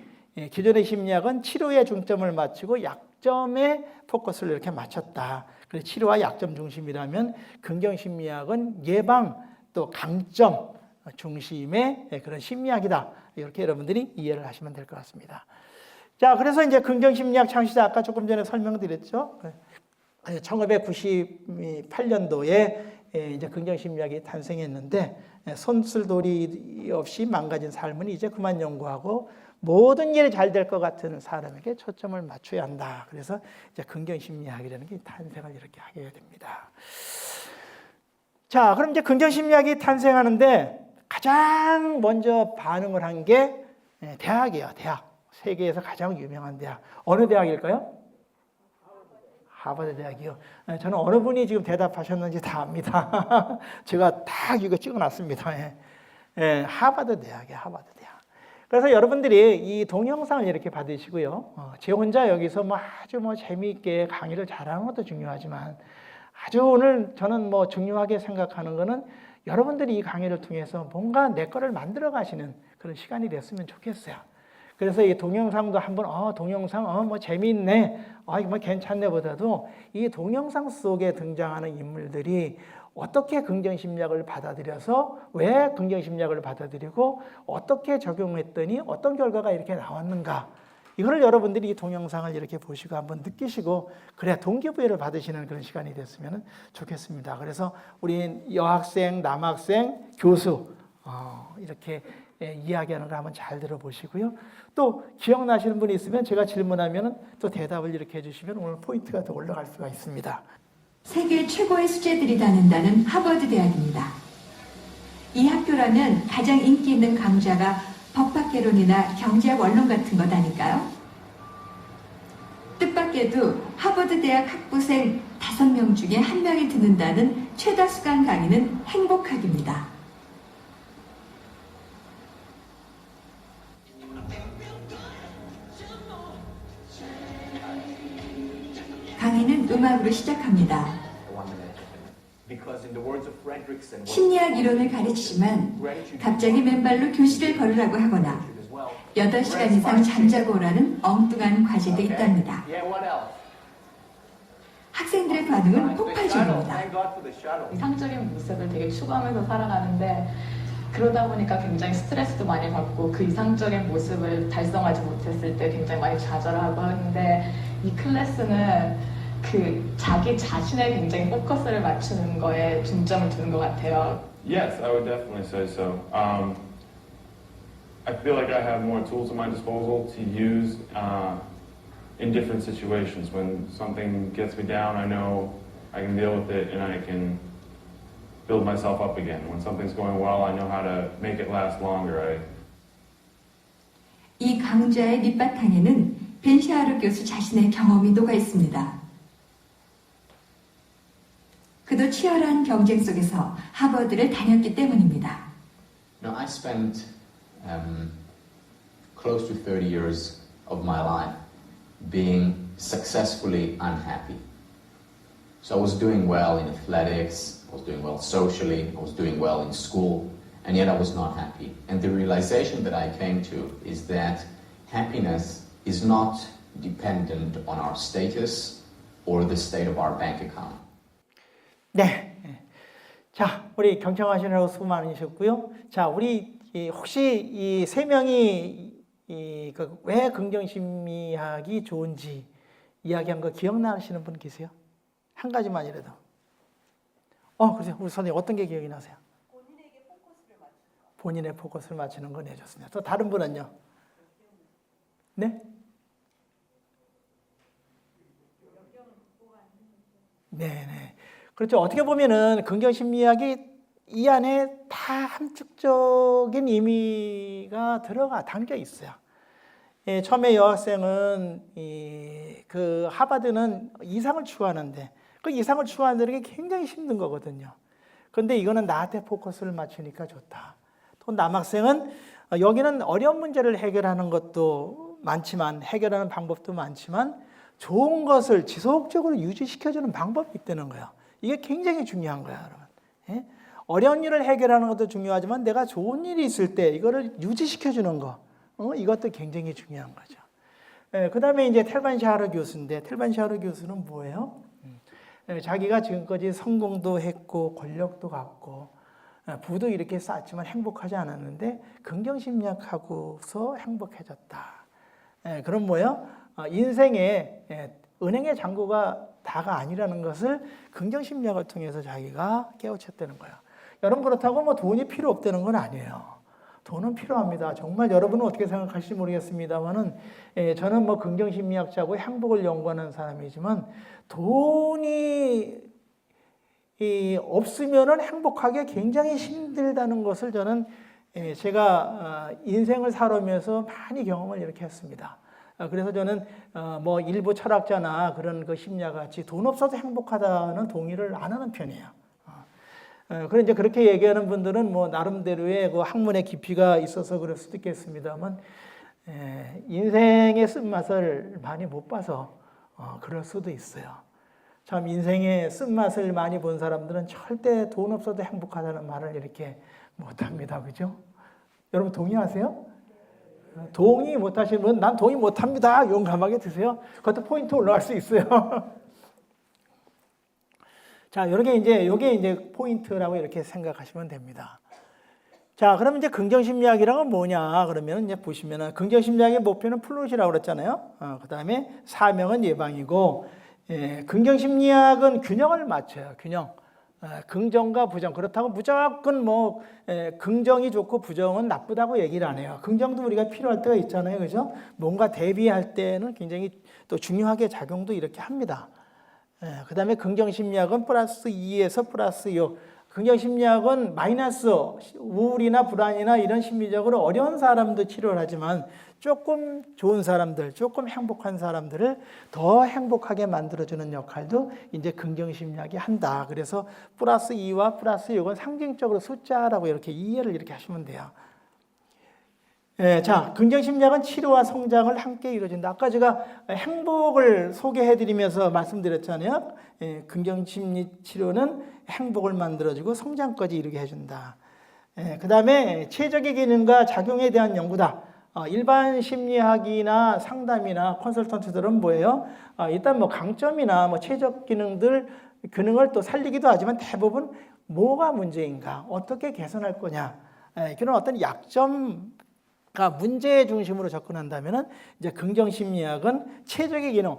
기존의 심리학은 치료에 중점을 맞추고 약점에 포커스를 이렇게 맞췄다. 그래서 치료와 약점 중심이라면 긍정심리학은 예방 또 강점 중심의 그런 심리학이다. 이렇게 여러분들이 이해를 하시면 될 것 같습니다. 자, 그래서 이제 긍정심리학 창시자 아까 조금 전에 설명드렸죠. 1998년도에 이제 긍정심리학이 탄생했는데 손쓸돌이 없이 망가진 삶은 이제 그만 연구하고 모든 일이 잘 될 것 같은 사람에게 초점을 맞춰야 한다. 그래서 이제 긍정심리학이라는 게 탄생을 이렇게 하게 됩니다. 자, 그럼 이제 긍정심리학이 탄생하는데 가장 먼저 반응을 한 게 대학이에요. 대학. 세계에서 가장 유명한 대학. 어느 대학일까요? 하버드 대학이요. 저는 어느 분이 지금 대답하셨는지 다 압니다. 제가 딱 이거 찍어놨습니다. 하버드 대학이에요. 하버드 대학. 그래서 여러분들이 이 동영상을 이렇게 받으시고요. 제 혼자 여기서 아주 재미있게 강의를 잘하는 것도 중요하지만 아주 오늘 저는 중요하게 생각하는 거는 여러분들이 이 강의를 통해서 뭔가 내 거를 만들어 가시는 그런 시간이 됐으면 좋겠어요. 그래서 이 동영상도 한번 동영상 재미있네, 이거 괜찮네 보다도 이 동영상 속에 등장하는 인물들이 어떻게 긍정심리학을 받아들여서 왜 긍정심리학을 받아들이고 어떻게 적용했더니 어떤 결과가 이렇게 나왔는가, 이거를 여러분들이 이 동영상을 이렇게 보시고 한번 느끼시고 그래야 동기부여를 받으시는 그런 시간이 됐으면 좋겠습니다. 그래서 우리 여학생, 남학생, 교수 이렇게 이야기하는 걸 한번 잘 들어보시고요. 또 기억나시는 분이 있으면 제가 질문하면 또 대답을 이렇게 해주시면 오늘 포인트가 더 올라갈 수가 있습니다. 세계 최고의 수재들이 다닌다는 하버드 대학입니다. 이 학교라면 가장 인기 있는 강좌가 법학개론이나 경제학 원론 같은 거다니까요. 뜻밖에도 하버드 대학 학부생 5명 중에 1명이 듣는다는 최다 수강 강의는 행복학입니다. 강의는 음악으로 시작합니다. 심리학 이론을 가르치지만 갑자기 맨발로 교실을 걸으라고 하거나 8시간 이상 잠자고 오라는 엉뚱한 과제도 있답니다. 학생들의 반응은 폭발적입니다. 이상적인 모습을 되게 추구하면서 살아가는데 그러다 보니까 굉장히 스트레스도 많이 받고 그 이상적인 모습을 달성하지 못했을 때 굉장히 많이 좌절하고 하는데 이 클래스는 그 자기 자신에 굉장히 포커스를 맞추는 거에 중점을 두는 것 같아요. Yes, I would definitely say so. I feel like I have more tools at my disposal to use in different situations. When something gets me down, I know I can deal with it and I can build myself up again. When something's going well, I know how to make it last longer. 이 강좌의 밑바탕에는 벤 샤하르 교수 자신의 경험이 녹아 있습니다. 그도 치열한 경쟁 속에서 하버드를 다녔기 때문입니다. Now, I spent close to 30 years of my life being successfully unhappy. So I was doing well in athletics, I was doing well socially, I was doing well in school, and yet I was not happy. And the realization that I came to is that happiness is not dependent on our status or the state of our bank account. 네. 자, 우리 경청하시느라고 수고 많으셨고요. 자, 우리 혹시 이 세 명이 왜 긍정심리학이 좋은지 이야기한 거 기억나시는 분 계세요? 한 가지만이라도. 그러세요. 우리 선생님 어떤 게 기억이 나세요? 본인의 포커스를 맞추는 거 내줬습니다. 또 다른 분은요? 네? 네네. 그렇죠. 어떻게 보면은 긍정심리학이 이 안에 다 함축적인 의미가 담겨 있어요. 예, 처음에 여학생은 그 하버드는 이상을 추구하는데 그 이상을 추구하는 게 굉장히 힘든 거거든요. 그런데 이거는 나한테 포커스를 맞추니까 좋다. 또 남학생은 여기는 어려운 문제를 해결하는 것도 많지만 해결하는 방법도 많지만 좋은 것을 지속적으로 유지시켜주는 방법이 있다는 거예요. 이게 굉장히 중요한 거예요, 여러분. 예? 어려운 일을 해결하는 것도 중요하지만 내가 좋은 일이 있을 때 이거를 유지시켜주는 거, 이것도 굉장히 중요한 거죠. 예, 그 다음에 이제 텔반 샤흐르 교수인데 텔반 샤흐르 교수는 뭐예요? 자기가 지금까지 성공도 했고 권력도 갖고 부도 이렇게 쌓았지만 행복하지 않았는데 긍정심리학하고서 행복해졌다. 그럼 뭐예요? 인생에 은행의 잔고가 다가 아니라는 것을 긍정심리학을 통해서 자기가 깨우쳤다는 거예요. 여러분 그렇다고 뭐 돈이 필요 없다는 건 아니에요. 돈은 필요합니다. 정말 여러분은 어떻게 생각하실지 모르겠습니다만은 저는 뭐 긍정심리학자고 행복을 연구하는 사람이지만 돈이 없으면은 행복하기 굉장히 힘들다는 것을 저는 제가 인생을 살아오면서 많이 경험을 이렇게 했습니다. 그래서 저는 뭐 일부 철학자나 그런 그 심리학같이 돈 없어도 행복하다는 동의를 안 하는 편이에요. 그런데 이제 그렇게 얘기하는 분들은 뭐 나름대로의 그 학문의 깊이가 있어서 그럴 수도 있겠습니다만 인생의 쓴맛을 많이 못 봐서 그럴 수도 있어요. 참 인생의 쓴맛을 많이 본 사람들은 절대 돈 없어도 행복하다는 말을 이렇게 못합니다. 그죠? 여러분 동의하세요? 동의 못하시는 분은 난 동의 못합니다. 용감하게 드세요. 그것도 포인트 올라갈 수 있어요. 자, 요게 이제 포인트라고 이렇게 생각하시면 됩니다. 자, 그러면 이제 긍정심리학이란 뭐냐? 그러면 이제 보시면은 긍정심리학의 목표는 플롯이라고 그랬잖아요. 그 다음에 사명은 예방이고, 긍정심리학은 균형을 맞춰요. 균형. 긍정과 부정. 그렇다고 무조건 뭐 긍정이 좋고 부정은 나쁘다고 얘기를 안 해요. 긍정도 우리가 필요할 때가 있잖아요. 그죠? 뭔가 대비할 때는 굉장히 또 중요하게 작용도 이렇게 합니다. 그 다음에 긍정심리학은 플러스 2에서 플러스 6. 긍정심리학은 마이너스 우울이나 불안이나 이런 심리적으로 어려운 사람도 치료를 하지만 조금 좋은 사람들, 조금 행복한 사람들을 더 행복하게 만들어주는 역할도 이제 긍정심리학이 한다. 그래서 플러스 2와 플러스 6은 상징적으로 숫자라고 이렇게 이해를 이렇게 하시면 돼요. 자, 긍정심리학은 치료와 성장을 함께 이루어진다. 아까 제가 행복을 소개해드리면서 말씀드렸잖아요. 긍정심리 치료는 행복을 만들어주고 성장까지 이루게 해준다. 그 다음에 체적의 기능과 작용에 대한 연구다. 일반 심리학이나 상담이나 컨설턴트들은 뭐예요? 일단 뭐 강점이나 뭐 체적 기능을 또 살리기도 하지만 대부분 뭐가 문제인가, 어떻게 개선할 거냐, 그런 어떤 약점 문제 중심으로 접근한다면은 이제 긍정심리학은 체적의 기능.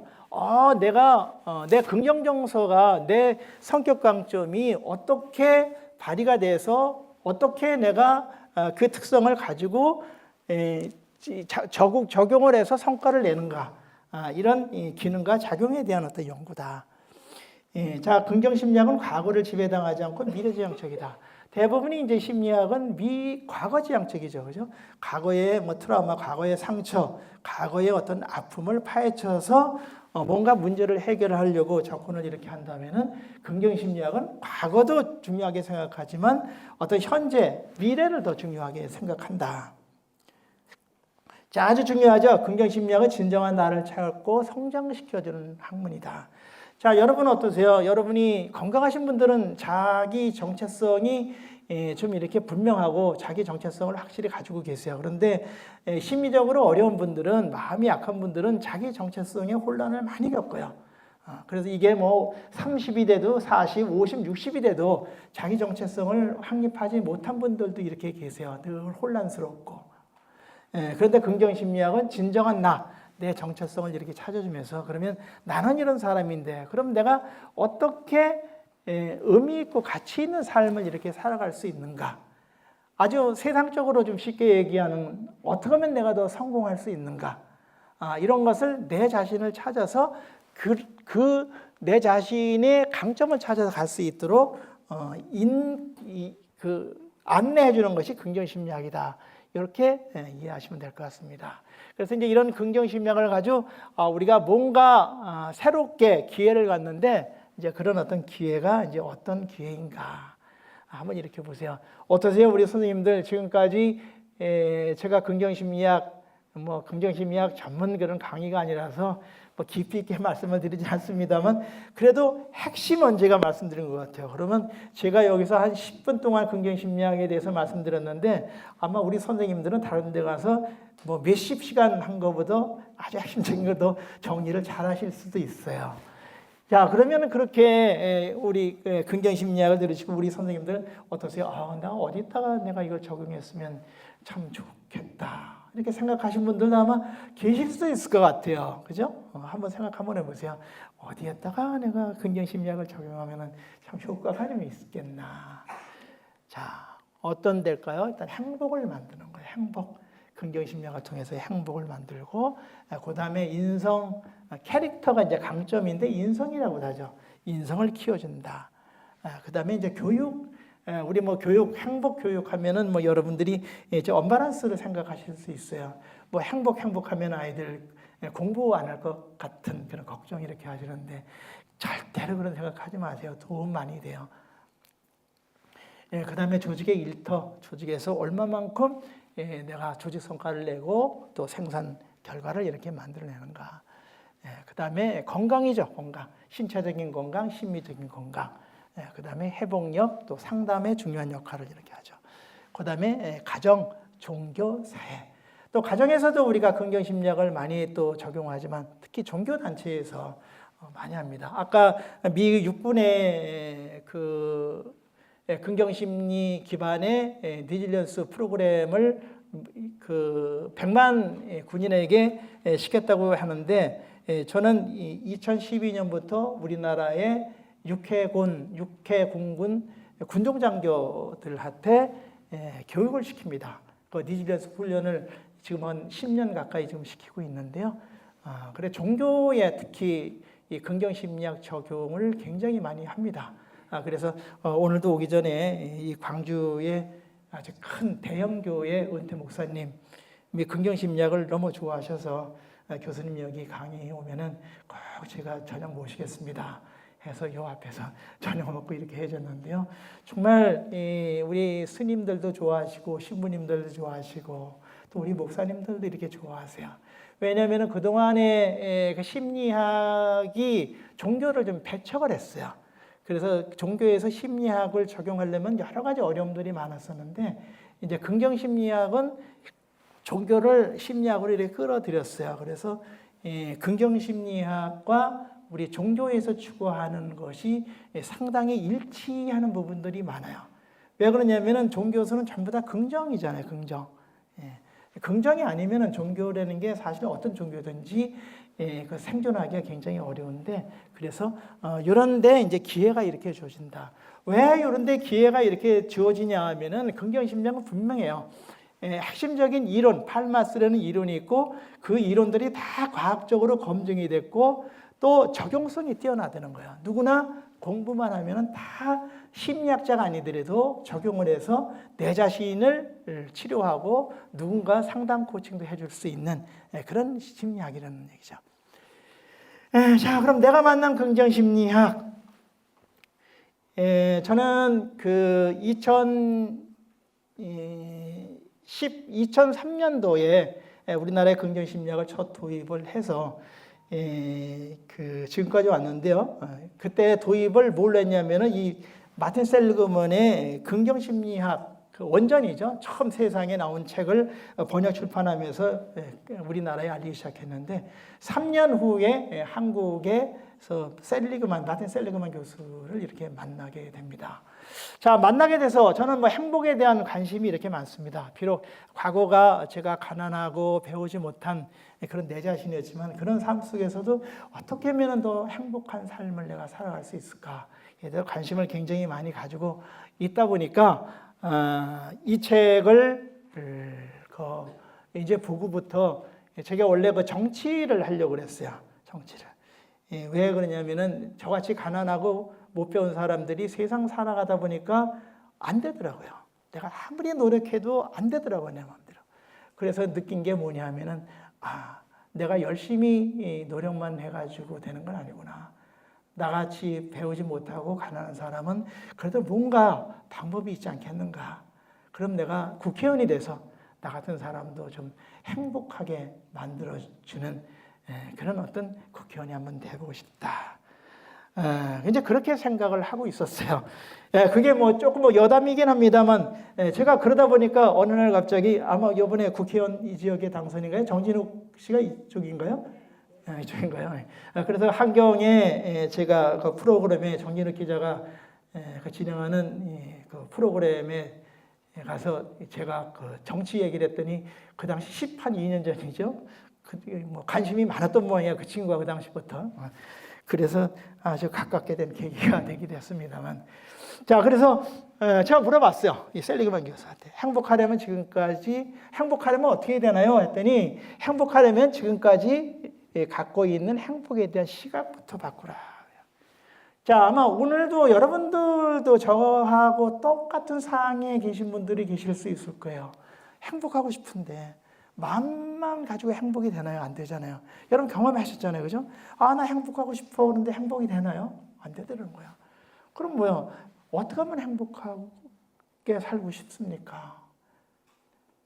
내 긍정 정서가 내 성격 강점이 어떻게 발휘가 돼서 어떻게 내가 그 특성을 가지고 적용을 해서 성과를 내는가. 이런 기능과 작용에 대한 어떤 연구다. 자, 긍정심리학은 과거를 지배당하지 않고 미래지향적이다. 대부분이 이제 심리학은 과거지향적이죠. 그죠? 과거의 뭐 트라우마, 과거의 상처, 과거의 어떤 아픔을 파헤쳐서 뭔가 문제를 해결하려고 접근을 이렇게 한다면은 긍정심리학은 과거도 중요하게 생각하지만 어떤 현재, 미래를 더 중요하게 생각한다. 자, 아주 중요하죠. 긍정심리학은 진정한 나를 찾고 성장시켜주는 학문이다. 자, 여러분 어떠세요? 여러분이 건강하신 분들은 자기 정체성이 좀 이렇게 분명하고 자기 정체성을 확실히 가지고 계세요. 그런데 심리적으로 어려운 분들은, 마음이 약한 분들은 자기 정체성에 혼란을 많이 겪어요. 그래서 이게 뭐 30이 돼도 40, 50, 60이 돼도 자기 정체성을 확립하지 못한 분들도 이렇게 계세요. 늘 혼란스럽고. 그런데 긍정심리학은 진정한 나, 내 정체성을 이렇게 찾아주면서, 그러면 나는 이런 사람인데 그럼 내가 어떻게 의미 있고 가치 있는 삶을 이렇게 살아갈 수 있는가? 아주 세상적으로 좀 쉽게 얘기하는, 어떻게 하면 내가 더 성공할 수 있는가? 이런 것을 내 자신을 찾아서 내 자신의 강점을 찾아서 갈 수 있도록 안내해 주는 것이 긍정심리학이다. 이렇게 이해하시면 될 것 같습니다. 그래서 이제 이런 긍정심리학을 가지고 우리가 뭔가 새롭게 기회를 갖는데, 이제 그런 어떤 기회가 이제 어떤 기회인가 한번 이렇게 보세요. 어떠세요, 우리 선생님들? 지금까지 제가 긍정심리학 전문 그런 강의가 아니라서 뭐 깊이 있게 말씀을 드리지 않습니다만, 그래도 핵심은 제가 말씀드린 것 같아요. 그러면 제가 여기서 한 10분 동안 긍정심리학에 대해서 말씀드렸는데, 아마 우리 선생님들은 다른 데 가서 뭐 몇십 시간 한 것보다 아주 핵심적인 것도 정리를 잘 하실 수도 있어요. 자, 그러면 그렇게 우리 긍정심리학을 들으시고 우리 선생님들 어떠세요? 나 어디다가 내가 이걸 적용했으면 참 좋겠다, 이렇게 생각하신 분들도 아마 계실 수도 있을 것 같아요. 그죠? 한번 생각 한번 해보세요. 어디에다가 내가 긍정심리학을 적용하면 참 효과가 좀 있겠나. 자, 어떤 데일까요? 일단 행복을 만드는 거예요. 행복. 긍정심리학을 통해서 행복을 만들고, 그 다음에 인성, 캐릭터가 이제 강점인데 인성이라고 하죠. 인성을 키워준다. 그 다음에 이제 교육, 우리 뭐 교육, 행복 교육 하면은 뭐 여러분들이 이제 언밸런스를 생각하실 수 있어요. 뭐 행복하면 아이들 공부 안 할 것 같은 그런 걱정 이렇게 하시는데, 절대로 그런 생각하지 마세요. 도움 많이 돼요. 그 다음에 조직의 일터, 조직에서 얼마만큼 내가 조직 성과를 내고 또 생산 결과를 이렇게 만들어내는가. 그 다음에 건강이죠. 건강. 신체적인 건강, 심리적인 건강. 그 다음에 회복력, 또 상담의 중요한 역할을 이렇게 하죠. 그 다음에 가정, 종교, 사회. 또 가정에서도 우리가 긍정심리학을 많이 또 적용하지만, 특히 종교단체에서 많이 합니다. 아까 미 육군의 긍정심리 기반의 리질리언스 프로그램을 100만 군인에게 시켰다고 하는데, 저는 2012년부터 우리나라의 육해공군 군종장교들한테 교육을 시킵니다. 그 리질리언스 훈련을 지금 한 10년 가까이 지금 시키고 있는데요. 그래 종교에 특히 이 긍정심리학 적용을 굉장히 많이 합니다. 그래서 오늘도 오기 전에 이 광주의 아주 큰 대형교회 은퇴 목사님이 긍정심리학을 너무 좋아하셔서, 교수님 여기 강의에 오면은 꼭 제가 저녁 모시겠습니다 해서 요 앞에서 저녁 먹고 이렇게 해줬는데요. 정말 우리 스님들도 좋아하시고 신부님들도 좋아하시고 또 우리 목사님들도 이렇게 좋아하세요. 왜냐하면 그동안에 그 심리학이 종교를 좀 배척을 했어요. 그래서 종교에서 심리학을 적용하려면 여러 가지 어려움들이 많았었는데, 이제 긍정심리학은 종교를 심리학으로 이렇게 끌어들였어요. 그래서 긍정심리학과 우리 종교에서 추구하는 것이 상당히 일치하는 부분들이 많아요. 왜 그러냐면은 종교에서는 전부 다 긍정이잖아요. 긍정. 긍정이 아니면은 종교라는 게 사실 어떤 종교든지 그 생존하기가 굉장히 어려운데, 그래서 이런데 이제 기회가 이렇게 주어진다. 왜 이런데 기회가 이렇게 주어지냐 하면은 긍정심리학은 분명해요. 핵심적인 이론, 팔마스라는 이론이 있고, 그 이론들이 다 과학적으로 검증이 됐고 또 적용성이 뛰어나다는 거예요. 누구나 공부만 하면은 다 심리학자가 아니더라도 적용을 해서 내 자신을 치료하고 누군가 상담 코칭도 해줄 수 있는 그런 심리학이라는 얘기죠. 자, 그럼 내가 만난 긍정심리학. 저는 그 2003년도에 우리나라의 긍정심리학을 첫 도입을 해서 지금까지 왔는데요. 그때 도입을 뭘로 했냐면은 이 마틴 셀리그먼의 긍정심리학 그 원전이죠. 처음 세상에 나온 책을 번역 출판하면서 우리나라에 알리기 시작했는데 3년 후에 한국에서 마틴 셀리그먼 교수를 이렇게 만나게 됩니다. 자, 만나게 돼서 저는 뭐 행복에 대한 관심이 이렇게 많습니다. 비록 과거가 제가 가난하고 배우지 못한 그런 내 자신이었지만 그런 삶 속에서도 어떻게 하면 더 행복한 삶을 내가 살아갈 수 있을까에 대해 관심을 굉장히 많이 가지고 있다 보니까 이 책을 이제 보고부터 제가 원래 그 정치를 하려고 그랬어요. 정치를. 왜 그러냐면은 저같이 가난하고 못 배운 사람들이 세상 살아가다 보니까 안 되더라고요. 내가 아무리 노력해도 안 되더라고요, 내 마음대로. 그래서 느낀 게 뭐냐면은 내가 열심히 노력만 해가지고 되는 건 아니구나. 나같이 배우지 못하고 가난한 사람은 그래도 뭔가 방법이 있지 않겠는가. 그럼 내가 국회의원이 돼서 나 같은 사람도 좀 행복하게 만들어주는 그런 어떤 국회의원이 한번 돼보고 싶다. 이제 그렇게 생각을 하고 있었어요. 그게 뭐 조금 여담이긴 합니다만 제가 그러다 보니까 어느 날 갑자기 아마 이번에 국회의원 이 지역의 당선인가요? 정진욱 씨가 이쪽인가요? 이쪽인가요? 그래서 한경에 제가 그 프로그램에 정진욱 기자가 진행하는 그 프로그램에 가서 제가 그 정치 얘기를 했더니 그 당시 한 2년 전이죠. 뭐 관심이 많았던 모양이에요. 그 친구가 그 당시부터. 그래서 아주 가깝게 된 계기가 되기도 했습니다만. 자, 그래서 제가 물어봤어요. 이 셀리그먼 교수한테. 행복하려면 어떻게 되나요? 했더니 행복하려면 지금까지 갖고 있는 행복에 대한 시각부터 바꾸라. 자, 아마 오늘도 여러분들도 저하고 똑같은 상황에 계신 분들이 계실 수 있을 거예요. 행복하고 싶은데 마음만 가지고 행복이 되나요? 안 되잖아요. 여러분 경험하셨잖아요. 그죠? 나 행복하고 싶어. 그런데 행복이 되나요? 안 되더라는 거야. 그럼 뭐야? 어떻게 하면 행복하게 살고 싶습니까?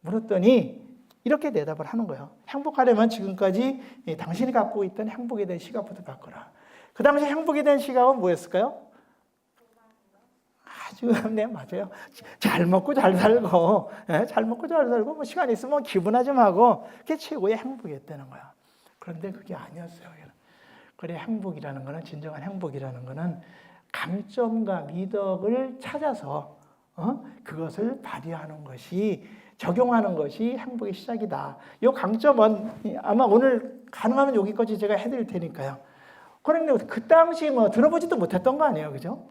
물었더니 이렇게 대답을 하는 거예요. 행복하려면 지금까지 당신이 갖고 있던 행복에 대한 시각부터 바꿔라. 그 당시 행복에 대한 시각은 뭐였을까요? 네, 맞아요. 잘 먹고 잘 살고, 잘 먹고 잘 살고, 뭐 시간 있으면 기분화 좀 하고, 그게 최고의 행복이었다는 거야. 그런데 그게 아니었어요. 그래, 행복이라는 거는, 진정한 행복이라는 거는 강점과 미덕을 찾아서, 그것을 발휘하는 것이, 적용하는 것이 행복의 시작이다. 이 강점은 아마 오늘 가능하면 여기까지 제가 해드릴 테니까요. 그런데 그 당시 뭐 들어보지도 못했던 거 아니에요. 그죠?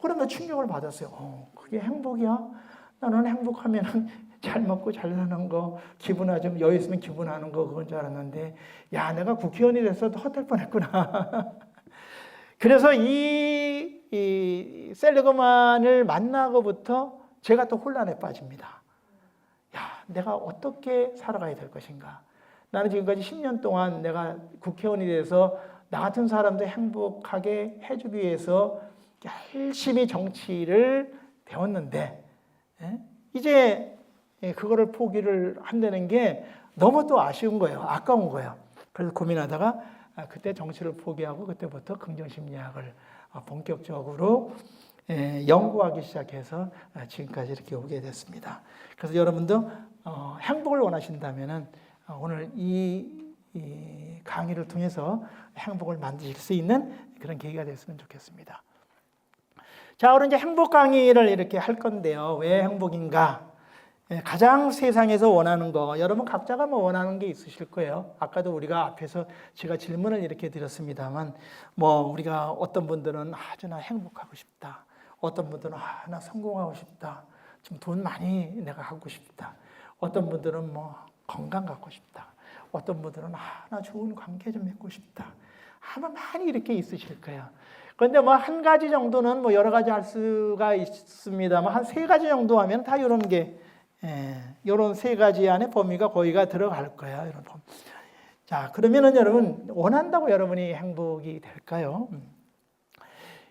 그러면 충격을 받았어요. 그게 행복이야? 나는 행복하면 잘 먹고 잘 사는 거, 기분화 좀 여유 있으면 기분하는 거 그건 줄 알았는데 야, 내가 국회의원이 됐어도 헛될 뻔했구나. 그래서 이 셀리그만을 만나고부터 제가 또 혼란에 빠집니다. 야, 내가 어떻게 살아가야 될 것인가? 나는 지금까지 10년 동안 내가 국회의원이 돼서 나 같은 사람들 행복하게 해주기 위해서 열심히 정치를 배웠는데 이제 그거를 포기를 한다는 게 너무 또 아쉬운 거예요. 아까운 거예요. 그래서 고민하다가 그때 정치를 포기하고 그때부터 긍정심리학을 본격적으로 연구하기 시작해서 지금까지 이렇게 오게 됐습니다. 그래서 여러분도 행복을 원하신다면 오늘 이 강의를 통해서 행복을 만드실 수 있는 그런 계기가 됐으면 좋겠습니다. 자, 오늘 이제 행복 강의를 이렇게 할 건데요. 왜 행복인가? 가장 세상에서 원하는 거, 여러분 각자가 뭐 원하는 게 있으실 거예요. 아까도 우리가 앞에서 제가 질문을 이렇게 드렸습니다만, 뭐 우리가 어떤 분들은 아주 나 행복하고 싶다. 어떤 분들은 나 성공하고 싶다. 좀 돈 많이 내가 갖고 싶다. 어떤 분들은 뭐 건강 갖고 싶다. 어떤 분들은 나 좋은 관계 좀 맺고 싶다. 아마 많이 이렇게 있으실 거예요. 그런데 뭐 한 가지 정도는 뭐 여러 가지 할 수가 있습니다만 한 세 가지 정도 하면 다 이런 게 이런 세 가지 안에 범위가 거의가 들어갈 거예요. 이런 범위. 자, 그러면은 여러분 원한다고 여러분이 행복이 될까요?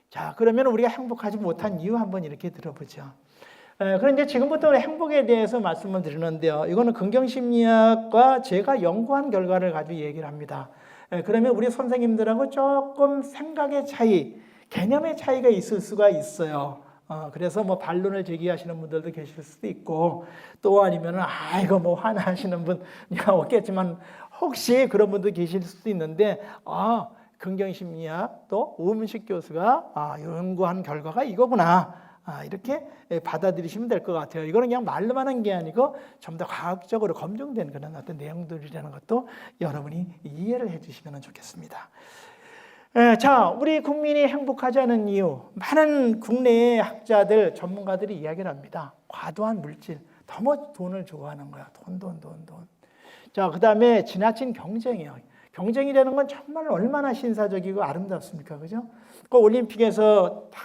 자, 그러면 우리가 행복하지 못한 이유 한번 이렇게 들어보죠. 그런데 지금부터 행복에 대해서 말씀을 드리는데요. 이거는 긍정심리학과 제가 연구한 결과를 가지고 얘기를 합니다. 그러면 우리 선생님들하고 조금 생각의 차이, 개념의 차이가 있을 수가 있어요. 그래서 뭐 반론을 제기하시는 분들도 계실 수도 있고, 또 아니면은 이거 뭐 화나시는 분 없겠지만 혹시 그런 분도 계실 수도 있는데, 긍정심리학 또 우문식 교수가 연구한 결과가 이거구나, 이렇게 받아들이시면 될 것 같아요. 이거는 그냥 말로만 한 게 아니고 좀 더 과학적으로 검증된 그런 어떤 내용들이라는 것도 여러분이 이해를 해주시면 좋겠습니다. 자, 우리 국민이 행복하지 않은 이유, 많은 국내의 학자들, 전문가들이 이야기를 합니다. 과도한 물질, 너무 돈을 좋아하는 거야. 돈. 자, 그 다음에 지나친 경쟁이에요. 경쟁이라는 건 정말 얼마나 신사적이고 아름답습니까? 그죠? 그 올림픽에서 다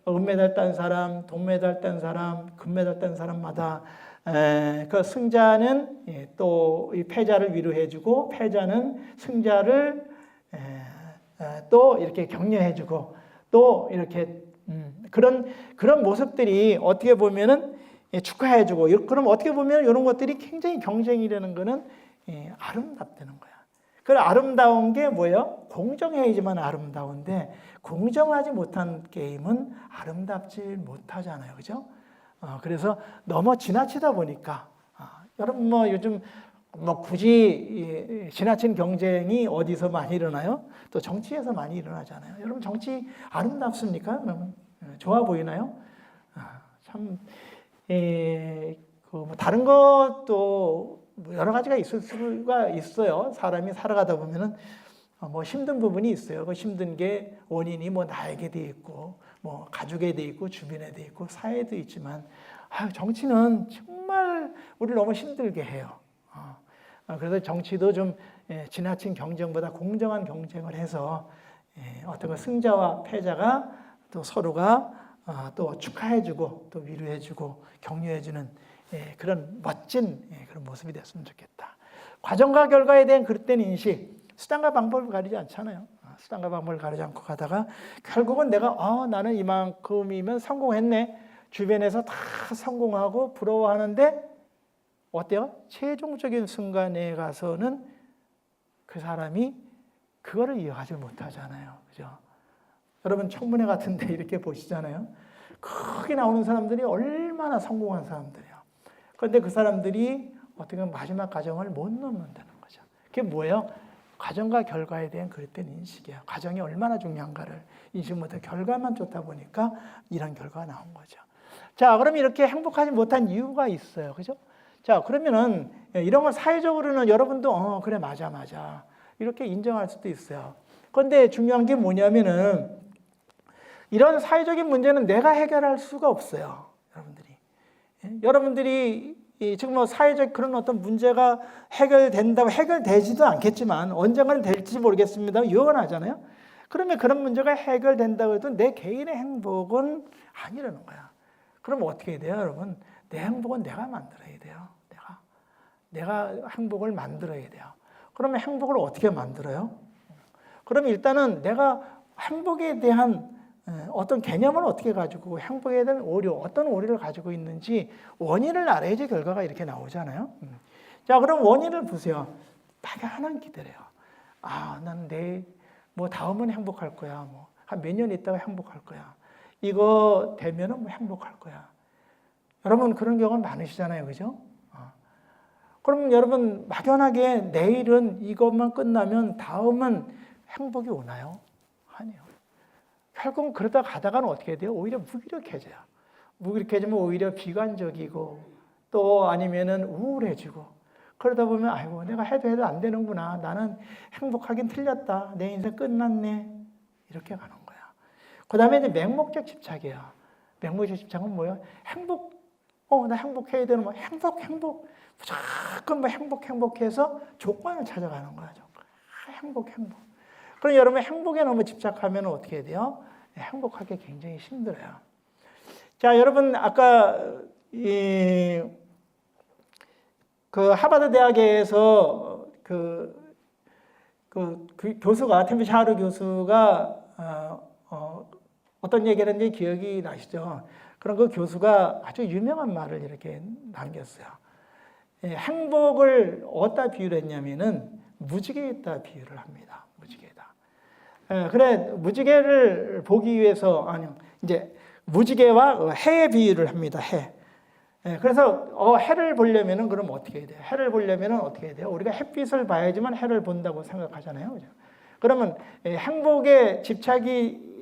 은메달 딴 사람, 동메달 딴 사람, 금메달 딴 사람마다 그 승자는 또 이 패자를 위로해주고, 패자는 승자를 또 이렇게 격려해주고, 또 이렇게 그런 모습들이 어떻게 보면은 축하해주고, 그럼 어떻게 보면 이런 것들이 굉장히 경쟁이라는 거는 아름답다는 거야. 그 아름다운 게 뭐예요? 공정해야지만 아름다운데, 공정하지 못한 게임은 아름답지 못하잖아요, 그죠? 그래서 너무 지나치다 보니까 여러분 뭐 요즘 뭐 굳이 지나친 경쟁이 어디서 많이 일어나요? 또 정치에서 많이 일어나잖아요. 여러분 정치 아름답습니까? 좋아 보이나요? 참 뭐 다른 것도 여러 가지가 있을 수가 있어요. 사람이 살아가다 보면은 뭐 힘든 부분이 있어요. 그 힘든 게 원인이 뭐 나에게 돼 있고, 뭐 가족에 돼 있고, 주변에 돼 있고, 사회도 있지만, 정치는 정말 우리를 너무 힘들게 해요. 그래서 정치도 좀 지나친 경쟁보다 공정한 경쟁을 해서 어떤 그 승자와 패자가 또 서로가 또 축하해주고, 또 위로해주고, 격려해주는 그런 멋진 그런 모습이 됐으면 좋겠다. 과정과 결과에 대한 그릇된 인식, 수단과 방법을 가리지 않잖아요. 수단과 방법을 가리지 않고 가다가 결국은 내가 나는 이만큼이면 성공했네. 주변에서 다 성공하고 부러워하는데 어때요? 최종적인 순간에 가서는 그 사람이 그거를 이어가지 못하잖아요. 그죠? 여러분 청문회 같은 데 이렇게 보시잖아요. 크게 나오는 사람들이 얼마나 성공한 사람들이에요. 그런데 그 사람들이 어떻게 보면 마지막 과정을 못 넘는다는 거죠. 그게 뭐예요? 과정과 결과에 대한 그릇된 인식이에요. 과정이 얼마나 중요한가를 인식 못하고 결과만 쫓다 보니까 이런 결과가 나온 거죠. 자, 그럼 이렇게 행복하지 못한 이유가 있어요. 그죠? 자, 그러면은 이런 걸 사회적으로는 여러분도 그래 맞아 이렇게 인정할 수도 있어요. 그런데 중요한 게 뭐냐면은 이런 사회적인 문제는 내가 해결할 수가 없어요. 여러분들이 지금 뭐 사회적 그런 어떤 문제가 해결되지도 않겠지만 언젠가는 될지 모르겠습니다. 유언하잖아요. 그러면 그런 문제가 해결된다고 해도 내 개인의 행복은 아니라는 거야. 그럼 어떻게 해야 돼요, 여러분? 내 행복은 내가 만들어야 돼요. 내가 행복을 만들어야 돼요. 그러면 행복을 어떻게 만들어요? 그럼 일단은 내가 행복에 대한 어떤 개념을 어떻게 가지고 행복에 대한 어떤 오류를 가지고 있는지 원인을 알아야지 결과가 이렇게 나오잖아요. 자, 그럼 원인을 보세요. 막연한 기대래요. 나는 뭐 다음은 행복할 거야. 뭐 한 몇 년 있다가 행복할 거야. 이거 되면은 뭐 행복할 거야. 여러분 그런 경험 많으시잖아요, 그죠? 그럼 여러분 막연하게 내일은 이것만 끝나면 다음은 행복이 오나요? 아니요. 결국은 그러다 가다가는 어떻게 돼요? 오히려 무기력해져요. 무기력해지면 오히려 비관적이고 또 아니면은 우울해지고 그러다 보면 아이고 내가 해도 안 되는구나. 나는 행복하긴 틀렸다. 내 인생 끝났네. 이렇게 가는 거야. 그 다음에 이제 맹목적 집착이에요. 맹목적 집착은 뭐예요? 나 행복해야 되는 행복. 무조건 뭐 행복해서 조건을 찾아가는 거야. 행복. 그럼 여러분 행복에 너무 집착하면 어떻게 돼요? 행복하기 굉장히 힘들어요. 자, 여러분 아까 그 하버드 대학에서 그 교수가 팀비 샤르 교수가 어떤 얘기를 했는지 기억이 나시죠? 그런 그 교수가 아주 유명한 말을 이렇게 남겼어요. 행복을 어디다 비유를 했냐면은 무지개에다 비유를 합니다. 무지개다. 그래 무지개를 보기 위해서 이제 무지개와 해에 비유를 합니다. 해. 그래서 해를 보려면은 그럼 어떻게 해야 돼요? 해를 보려면은 어떻게 해야 돼요? 우리가 햇빛을 봐야지만 해를 본다고 생각하잖아요. 그죠? 그러면 행복에 집착을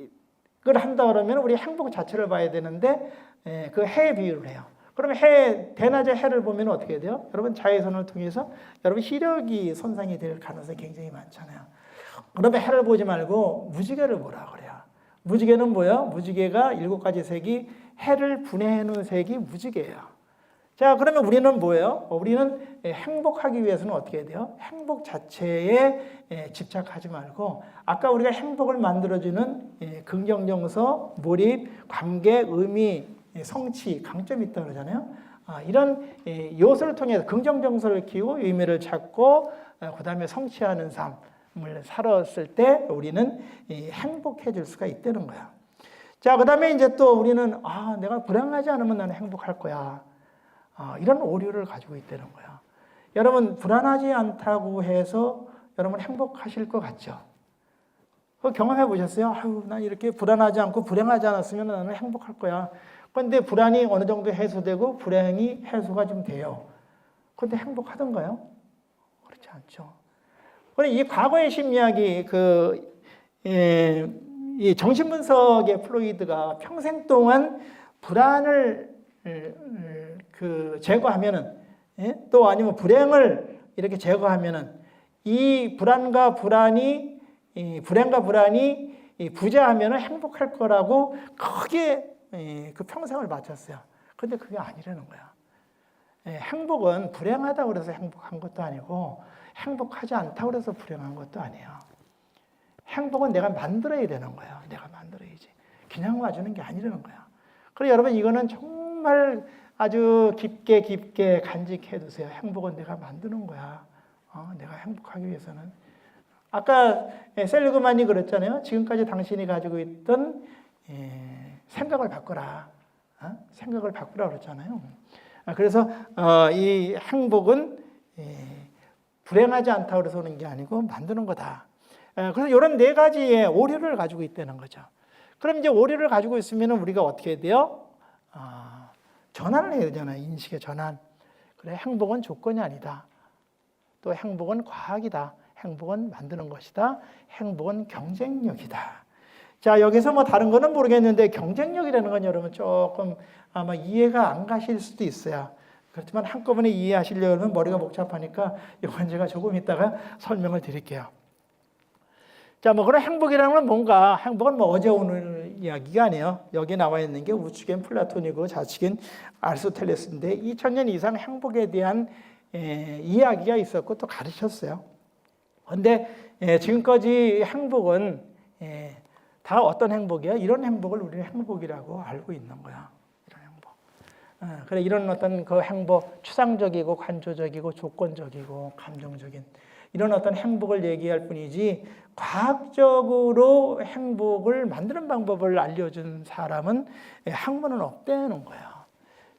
한다 그러면 우리 행복 자체를 봐야 되는데 그 해에 비유를 해요. 그러면 대낮에 해를 보면 어떻게 돼요? 여러분 자외선을 통해서 여러분 시력이 손상이 될 가능성이 굉장히 많잖아요. 그러면 해를 보지 말고 무지개를 보라 그래요. 무지개는 뭐예요? 무지개가 7가지 색이 해를 분해해 놓은 색이 무지개예요. 자, 그러면 우리는 뭐예요? 우리는 행복하기 위해서는 어떻게 해야 돼요? 행복 자체에 집착하지 말고 아까 우리가 행복을 만들어주는 긍정정서, 몰입, 관계, 의미, 성취, 강점이 있다고 그러잖아요. 이런 요소를 통해서 긍정정서를 키우고 의미를 찾고 그 다음에 성취하는 삶을 살았을 때 우리는 행복해질 수가 있다는 거야. 자, 그 다음에 이제 또 우리는 내가 불행하지 않으면 나는 행복할 거야. 이런 오류를 가지고 있다는 거야. 여러분 불안하지 않다고 해서 여러분 행복하실 것 같죠? 그거 경험해 보셨어요? 난 이렇게 불안하지 않고 불행하지 않았으면 나는 행복할 거야. 그런데 불안이 어느 정도 해소되고 불행이 해소가 좀 돼요. 그런데 행복하던가요? 그렇지 않죠. 이 과거의 심리학이 이 정신분석의 플로이드가 평생 동안 불안을 제거하면은 또 아니면 불행을 이렇게 제거하면은 이 불행과 불안이 부재하면은 행복할 거라고 크게 그 평생을 바쳤어요. 근데 그게 아니라는 거야. 행복은 불행하다고 해서 행복한 것도 아니고 행복하지 않다고 해서 불행한 것도 아니에요. 행복은 내가 만들어야 되는 거야. 내가 만들어야지. 그냥 와주는 게 아니라는 거야. 그래서 여러분 이거는 정말 아주 깊게 간직해 두세요. 행복은 내가 만드는 거야. 내가 행복하기 위해서는. 아까 셀리그만이 그랬잖아요. 지금까지 당신이 가지고 있던 생각을 바꿔라. 생각을 바꾸라 그랬잖아요. 그래서 이 행복은 불행하지 않다고 해서 오는 게 아니고 만드는 거다. 그래서 이런 4가지의 오류를 가지고 있다는 거죠. 그럼 이제 오류를 가지고 있으면 우리가 어떻게 해야 돼요? 전환을 해야 되잖아요. 인식의 전환. 그래, 행복은 조건이 아니다. 또 행복은 과학이다. 행복은 만드는 것이다. 행복은 경쟁력이다. 자, 여기서 다른 거는 모르겠는데 경쟁력이라는 건 여러분 조금 아마 이해가 안 가실 수도 있어요. 그렇지만 한꺼번에 이해하시려면 머리가 복잡하니까 이건 제가 조금 이따가 설명을 드릴게요. 자, 그런 행복이라는 건 뭔가, 행복은 어제 오늘 이야기가 아니에요. 여기 나와 있는 게 우측엔 플라톤이고 좌측엔 아리스토텔레스인데 2000년 이상 행복에 대한 이야기가 있었고 또 가르쳤어요. 그런데 지금까지 행복은 다 어떤 행복이야? 이런 행복을 우리는 행복이라고 알고 있는 거야. 이런 행복. 그래, 이런 어떤 그 행복, 추상적이고 관조적이고 조건적이고 감정적인 이런 어떤 행복을 얘기할 뿐이지 과학적으로 행복을 만드는 방법을 알려준 사람은 학문은 없다는 거예요.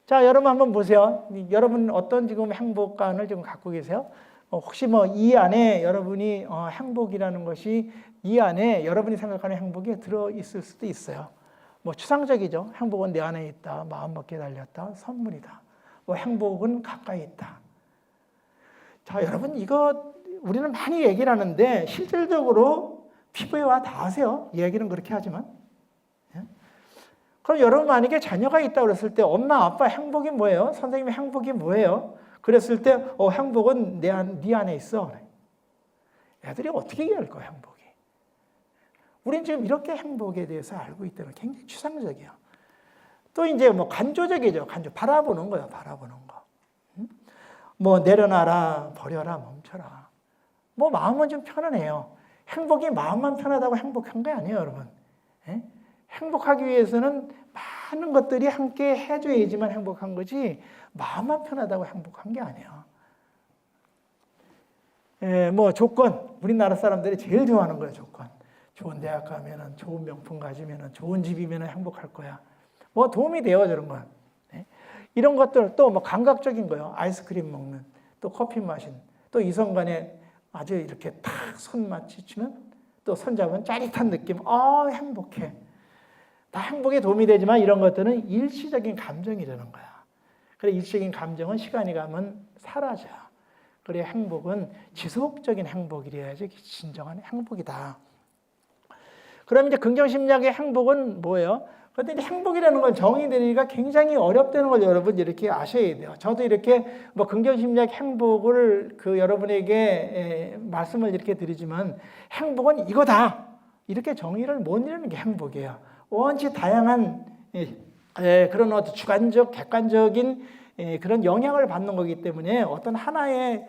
자, 여러분 한번 보세요. 여러분 어떤 지금 행복관을 지금 갖고 계세요? 혹시 이 안에 여러분이 행복이라는 것이 이 안에 여러분이 생각하는 행복이 들어 있을 수도 있어요. 추상적이죠. 행복은 내 안에 있다. 마음먹기에 달렸다. 선물이다. 행복은 가까이 있다. 자, 여러분 이거 우리는 많이 얘기를 하는데 실질적으로 피부에 와 닿으세요. 얘기는 그렇게 하지만. 그럼 여러분 만약에 자녀가 있다고 그랬을 때 엄마 아빠 행복이 뭐예요? 선생님의 행복이 뭐예요? 그랬을 때 행복은 네 안에 있어. 애들이 어떻게 이해할 거야 행복이? 우리는 지금 이렇게 행복에 대해서 알고 있다는 게 굉장히 추상적이에요. 또 이제 간조적이죠. 바라보는 거예요. 바라보는 거. 내려놔라, 버려라, 멈춰라. 마음은 좀 편안해요. 행복이 마음만 편하다고 행복한 게 아니에요, 여러분. 행복하기 위해서는 많은 것들이 함께 해줘야지만 행복한 거지 마음만 편하다고 행복한 게 아니에요. 조건, 우리나라 사람들이 제일 좋아하는 거예요, 조건. 좋은 대학 가면은, 좋은 명품 가지면은, 좋은 집이면은 행복할 거야. 뭐 도움이 돼요, 저런 건. 네. 이런 것들 또 뭐 감각적인 거요. 아이스크림 먹는, 또 커피 마시는, 또 이성간에 아주 이렇게 탁 손 맞추면 또 손잡은 짜릿한 느낌. 행복해. 다 행복에 도움이 되지만 이런 것들은 일시적인 감정이라는 거야. 그래 일시적인 감정은 시간이 가면 사라져. 그래 행복은 지속적인 행복이래야지 진정한 행복이다. 그럼 이제 긍정심리학의 행복은 뭐예요? 그런데 이제 행복이라는 건 정의 내리기가 굉장히 어렵다는 걸 여러분 이렇게 아셔야 돼요. 저도 이렇게 뭐 긍정심리학 행복을 여러분에게 말씀을 이렇게 드리지만 행복은 이거다. 이렇게 정의를 못 내리는 게 행복이에요. 원체 다양한 그런 어떤 주관적, 객관적인 그런 영향을 받는 거기 때문에 어떤 하나의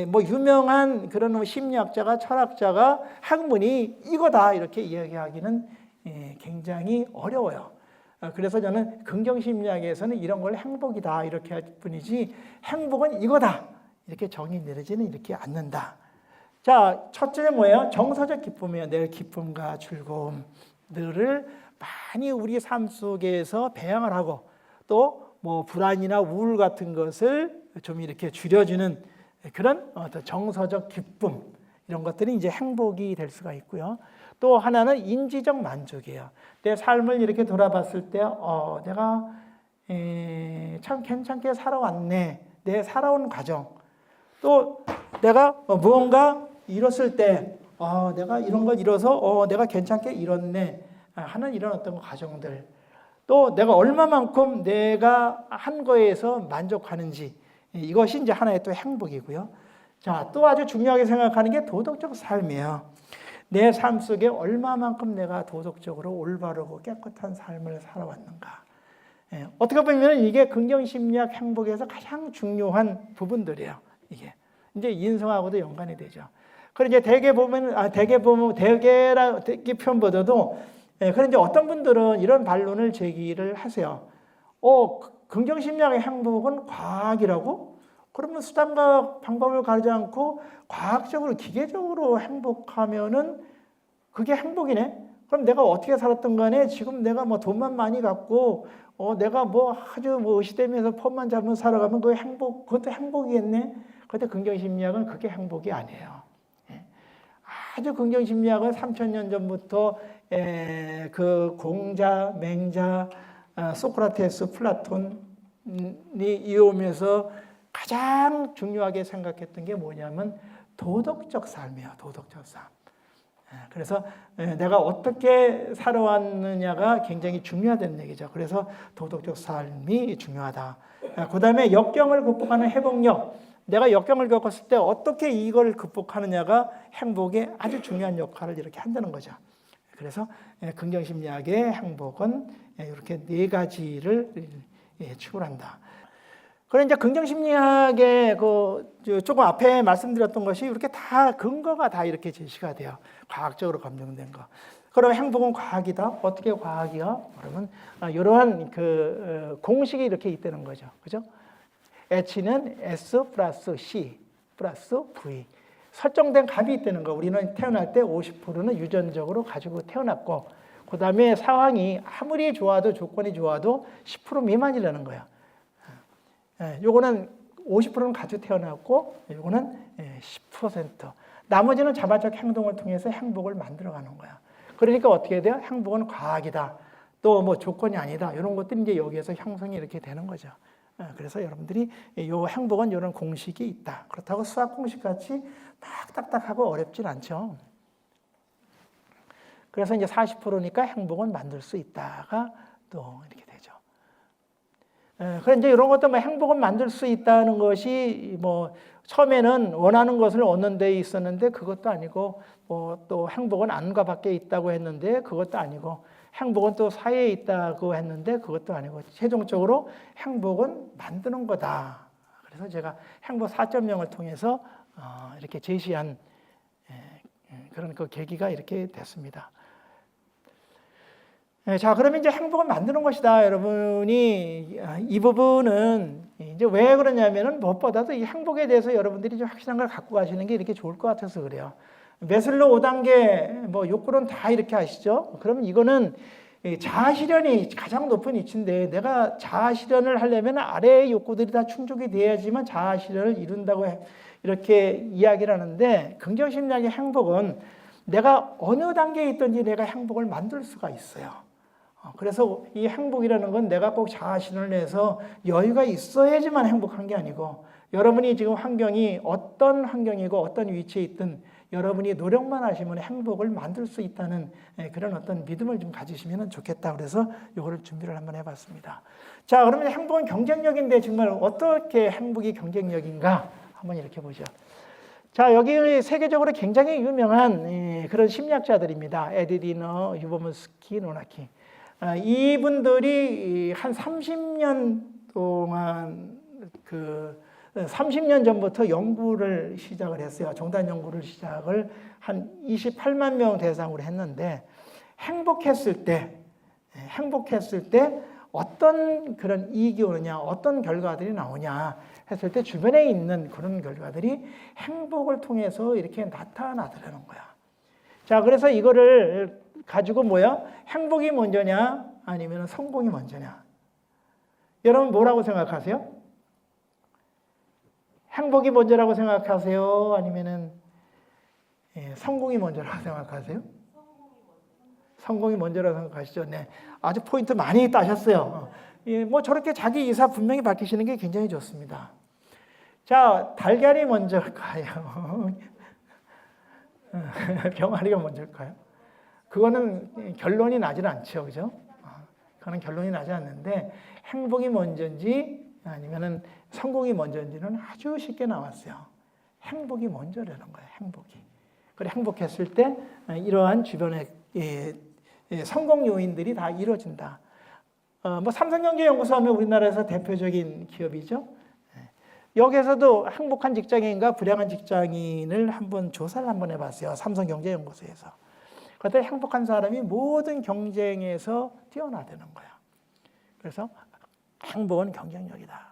뭐 유명한 그런 심리학자가 철학자가 학문이 이거다 이렇게 이야기하기는 굉장히 어려워요. 그래서 저는 긍정심리학에서는 이런 걸 행복이다 이렇게 할 뿐이지 행복은 이거다 이렇게 정의 내리지는 이렇게 않는다. 자, 첫째 뭐예요? 정서적 기쁨이에요. 내 기쁨과 즐거움들을 많이 우리 삶 속에서 배양을 하고 또 뭐 불안이나 우울 같은 것을 좀 이렇게 줄여주는 그런 어떤 정서적 기쁨 이런 것들이 이제 행복이 될 수가 있고요. 또 하나는 인지적 만족이에요. 내 삶을 이렇게 돌아봤을 때 내가 참 괜찮게 살아왔네. 내 살아온 과정. 또 내가 무언가 이뤘을 때 내가 이런 걸 이뤄서 내가 괜찮게 이뤘네 하는 이런 어떤 과정들. 또 내가 얼마만큼 내가 한 거에서 만족하는지 이것이 이제 하나의 또 행복이고요. 자, 또 아주 중요하게 생각하는 게 도덕적 삶이에요. 내 삶 속에 얼마만큼 내가 도덕적으로 올바르고 깨끗한 삶을 살아왔는가. 어떻게 보면 이게 긍정심리학 행복에서 가장 중요한 부분들이에요. 이게 이제 인성하고도 연관이 되죠. 그리고 이제 대개 표현보다도 그런데 이제 어떤 분들은 이런 반론을 제기를 하세요. 긍정심리학의 행복은 과학이라고? 그러면 수단과 방법을 가리지 않고 과학적으로 기계적으로 행복하면은 그게 행복이네. 그럼 내가 어떻게 살았던 간에 지금 내가 뭐 돈만 많이 갖고 내가 뭐 아주 뭐 의시되면서 폰만 잡으면 살아가면 그것도 행복이겠네. 그런데 긍정심리학은 그게 행복이 아니에요. 아주 긍정심리학은 3000년 전부터 그 공자, 맹자, 소크라테스, 플라톤이 이어오면서 가장 중요하게 생각했던 게 뭐냐면 도덕적 삶이에요. 도덕적 삶. 그래서 내가 어떻게 살아왔느냐가 굉장히 중요하다는 얘기죠. 그래서 도덕적 삶이 중요하다. 그 다음에 역경을 극복하는 회복력. 내가 역경을 겪었을 때 어떻게 이걸 극복하느냐가 행복에 아주 중요한 역할을 이렇게 한다는 거죠. 그래서 긍정심리학의 행복은 이렇게 4가지를 추구한다. 그런데 이제 긍정심리학의 조금 앞에 말씀드렸던 것이 이렇게 다 근거가 다 이렇게 제시가 돼요. 과학적으로 검증된 거. 그럼 행복은 과학이다. 어떻게 과학이야? 그러면 이러한 공식이 이렇게 있다는 거죠. 그죠? H는 S 플러스 C 플러스 V. 설정된 값이 있다는 거. 우리는 태어날 때 50%는 유전적으로 가지고 태어났고, 그 다음에 상황이 아무리 좋아도 조건이 좋아도 10% 미만이라는 거예요. 요거는 50%는 가지고 태어났고, 요거는 10%. 나머지는 자발적 행동을 통해서 행복을 만들어가는 거야. 그러니까 어떻게 돼요? 행복은 과학이다. 또 뭐 조건이 아니다. 이런 것들이 이제 여기에서 형성이 이렇게 되는 거죠. 그래서 여러분들이 요 행복은 이런 공식이 있다. 그렇다고 수학 공식 같이 막 딱딱하고 어렵진 않죠. 그래서 이제 40%니까 행복은 만들 수 있다가 또 이렇게 되죠. 그런데 이제 이런 것도 뭐 행복은 만들 수 있다는 것이 뭐 처음에는 원하는 것을 얻는 데 있었는데 그것도 아니고 뭐 또 행복은 안과 밖에 있다고 했는데 그것도 아니고 행복은 또 사이에 있다고 했는데 그것도 아니고 최종적으로 행복은 만드는 거다. 그래서 제가 행복 4.0을 통해서 이렇게 제시한 그런 그 계기가 이렇게 됐습니다. 자, 그러면 이제 행복을 만드는 것이다. 여러분이 이 부분은 이제 왜 그러냐면은 무엇보다도 이 행복에 대해서 여러분들이 좀 확실한 걸 갖고 가시는 게 이렇게 좋을 것 같아서 그래요. 매슬로 5단계 뭐 욕구론 다 이렇게 아시죠? 그러면 이거는 이 자아 실현이 가장 높은 위치인데 내가 자아 실현을 하려면 아래의 욕구들이 다 충족이 돼야지만 자아 실현을 이룬다고 이렇게 이야기를 하는데 긍정심리학의 행복은 내가 어느 단계에 있든지 내가 행복을 만들 수가 있어요. 그래서 이 행복이라는 건 내가 꼭 자아 실현을 해서 여유가 있어야지만 행복한 게 아니고 여러분이 지금 환경이 어떤 환경이고 어떤 위치에 있든 여러분이 노력만 하시면 행복을 만들 수 있다는 그런 어떤 믿음을 좀 가지시면 좋겠다. 그래서 이거를 준비를 한번 해봤습니다. 자, 그러면 행복은 경쟁력인데 정말 어떻게 행복이 경쟁력인가 한번 이렇게 보죠. 자, 여기 세계적으로 굉장히 유명한 그런 심리학자들입니다. 에드리너, 유버문스키, 노나키. 이분들이 한 30년 동안 30년 전부터 연구를 시작을 했어요. 종단 연구를 시작을 한 28만 명 대상으로 했는데 행복했을 때 어떤 그런 이익이 오느냐, 어떤 결과들이 나오냐 했을 때 주변에 있는 그런 결과들이 행복을 통해서 이렇게 나타나더라는 거야. 자, 그래서 이거를 가지고 뭐야? 행복이 먼저냐, 아니면 성공이 먼저냐? 여러분 뭐라고 생각하세요? 행복이 먼저라고 생각하세요? 아니면은 성공이 먼저라고 생각하세요? 성공이 먼저라고 생각하시죠? 네, 아주 포인트 많이 따셨어요. 뭐 저렇게 자기 의사 분명히 밝히시는 게 굉장히 좋습니다. 자, 달걀이 먼저일까요? 병아리가 먼저일까요? 그거는 결론이 나질 않죠, 그죠? 그거는 결론이 나지 않는데 행복이 먼저인지 아니면은 성공이 먼저인지는 아주 쉽게 나왔어요. 행복이 먼저라는 거예요. 행복이. 그래 행복했을 때 이러한 주변의 성공 요인들이 다 이루어진다. 뭐 삼성경제연구소 하면 우리나라에서 대표적인 기업이죠. 여기에서도 행복한 직장인과 불행한 직장인을 한번 조사를 한번 해봤어요. 삼성경제연구소에서. 그때 행복한 사람이 모든 경쟁에서 뛰어나다는 거야. 그래서 행복은 경쟁력이다.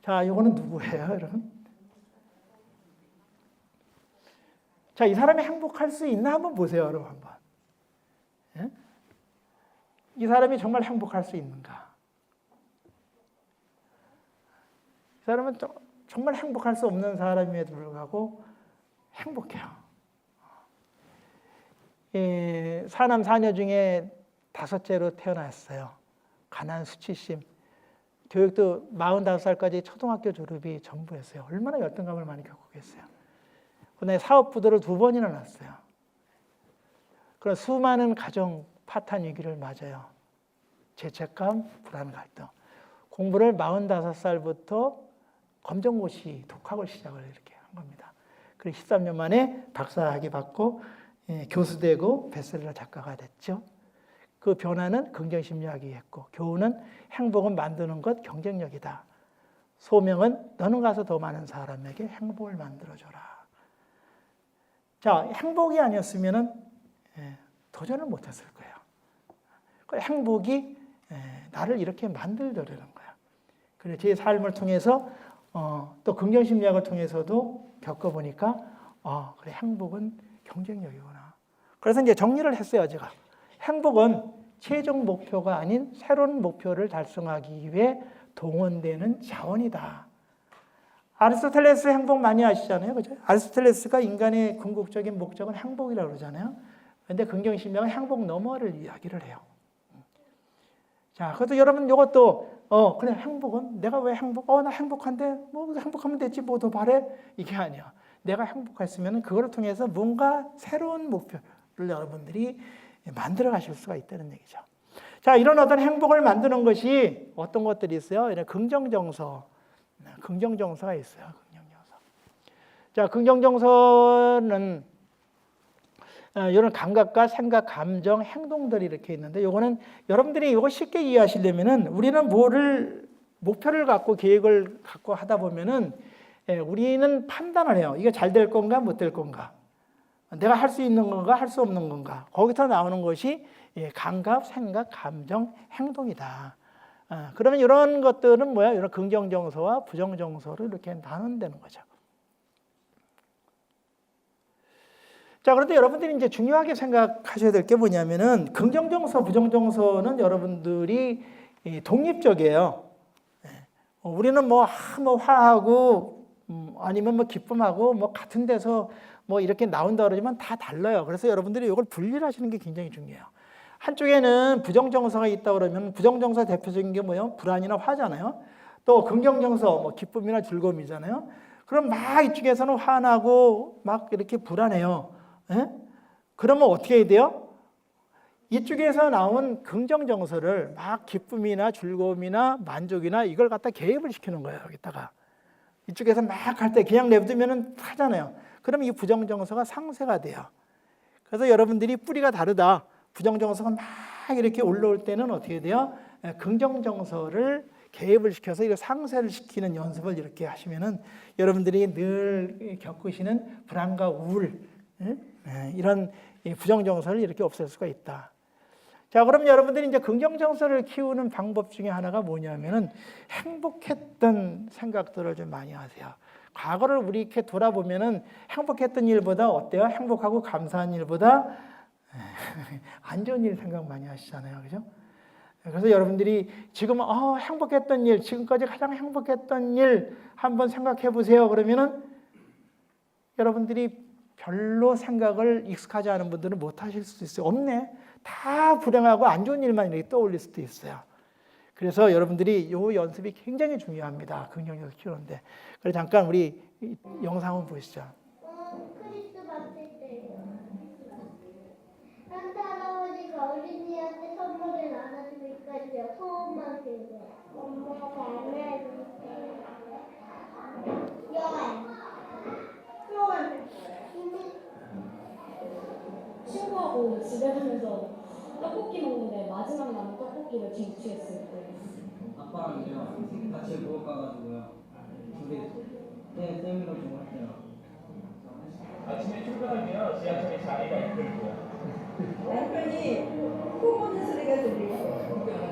자, 이거는 누구예요, 여러분? 자, 이 사람이 행복할 수 있나 한번 보세요, 여러분 한번. 예? 이 사람이 정말 행복할 수 있는가? 이 사람은 정말 행복할 수 없는 사람임에도 불구하고 행복해요. 사남 사녀 중에 5째로 태어났어요. 가난 수치심. 교육도 45살까지 초등학교 졸업이 전부였어요. 얼마나 열등감을 많이 겪었겠어요. 그다음에 사업부도를 2번이나 났어요. 그런 수많은 가정 파탄 위기를 맞아요. 죄책감, 불안, 갈등. 공부를 45살부터 검정고시 독학을 시작을 이렇게 한 겁니다. 그리고 13년 만에 박사학위 받고 교수되고 베스트셀러 작가가 됐죠. 그 변화는 긍정심리학이 했고 교훈은 행복은 만드는 것 경쟁력이다. 소명은 너는 가서 더 많은 사람에게 행복을 만들어줘라. 자, 행복이 아니었으면 도전을 못했을 거예요. 그 행복이 나를 이렇게 만들더라는 거야. 그래서 제 삶을 통해서 또 긍정심리학을 통해서도 겪어보니까 그래 행복은 경쟁력이구나. 그래서 이제 정리를 했어요, 제가. 행복은 최종 목표가 아닌 새로운 목표를 달성하기 위해 동원되는 자원이다. 아리스토텔레스 행복 많이 아시잖아요, 그죠? 아리스토텔레스가 인간의 궁극적인 목적은 행복이라고 그러잖아요. 그런데 긍정심리학은 행복 너머를 이야기를 해요. 자, 그래도 여러분 이것도 그래 행복은 내가 왜 나 행복한데 뭐 행복하면 됐지 뭐 더 바래 이게 아니야. 내가 행복했으면 그걸 통해서 뭔가 새로운 목표를 여러분들이 만들어 가실 수가 있다는 얘기죠. 자, 이런 어떤 행복을 만드는 것이 어떤 것들이 있어요? 이런 긍정정서가 있어요. 긍정정서. 자, 긍정정서는 이런 감각과 생각, 감정, 행동들이 이렇게 있는데 이거는 여러분들이 이거 쉽게 이해하시려면은 우리는 목표를 갖고 계획을 갖고 하다 보면은 우리는 판단을 해요. 이게 잘 될 건가 못 될 건가. 내가 할 수 있는 건가 할 수 없는 건가. 거기서 나오는 것이 감각, 생각, 감정, 행동이다. 그러면 이런 것들은 뭐야? 이런 긍정정서와 부정정서를 이렇게 나눈다는 거죠. 자, 자, 그런데 여러분들이 이제 중요하게 생각하셔야 될 게 뭐냐면은 긍정정서, 부정정서는 여러분들이 독립적이에요. 우리는 뭐 화하고 아니면 뭐 기쁨하고 뭐 같은 데서 뭐 이렇게 나온다 그러지만 다 달라요. 그래서 여러분들이 이걸 분리를 하시는 게 굉장히 중요해요. 한쪽에는 부정정서가 있다 그러면 부정정서 대표적인 게 뭐예요? 불안이나 화잖아요. 또 긍정정서 뭐 기쁨이나 즐거움이잖아요. 그럼 막 이쪽에서는 화나고 막 이렇게 불안해요. 예? 그러면 어떻게 해야 돼요? 이쪽에서 나온 긍정정서를 막 기쁨이나 즐거움이나 만족이나 이걸 갖다 개입을 시키는 거예요. 여기다가 이쪽에서 막 할 때 그냥 내두면은 타잖아요. 그럼 이 부정정서가 상쇄가 돼요. 그래서 여러분들이 뿌리가 다르다. 부정정서가 막 이렇게 올라올 때는 어떻게 돼요? 긍정정서를 개입을 시켜서 이거 상쇄를 시키는 연습을 이렇게 하시면은 여러분들이 늘 겪으시는 불안과 우울, 이런 부정정서를 이렇게 없앨 수가 있다. 자, 그럼 여러분들이 이제 긍정정서를 키우는 방법 중에 하나가 뭐냐면은 행복했던 생각들을 좀 많이 하세요. 과거를 우리 이렇게 돌아보면은 행복했던 일보다 어때요? 행복하고 감사한 일보다 안 좋은 일 생각 많이 하시잖아요. 그죠? 그래서 여러분들이 지금 행복했던 일, 지금까지 가장 행복했던 일 한번 생각해 보세요. 그러면은 여러분들이 별로 생각을 익숙하지 않은 분들은 못 하실 수도 있어요. 없네. 다 불행하고 안 좋은 일만 이렇게 떠올릴 수도 있어요. 그래서 여러분들이 이 연습이 굉장히 중요합니다. 긍정력을 키우는데. 그래서 잠깐 우리 영상 한번 보시죠. 크리스마스 때요. 산타 할아버지가 어린이한테 선물을 나눠주니까요. 소원만 빌어요. 엄마가 안아줄게. 여행. 소원 빌어요. 친구하고 집에 가면서 떡볶이 먹는데 마지막 남은 떡볶이를 쟁취했을 때 아빠랑요 같이 먹을 가가지고요 둘이 쌤이랑 좀 할게요. 아침에 출근하면 지하철에 자리가 있거든요. 남편이 코 고는 소리가 들리고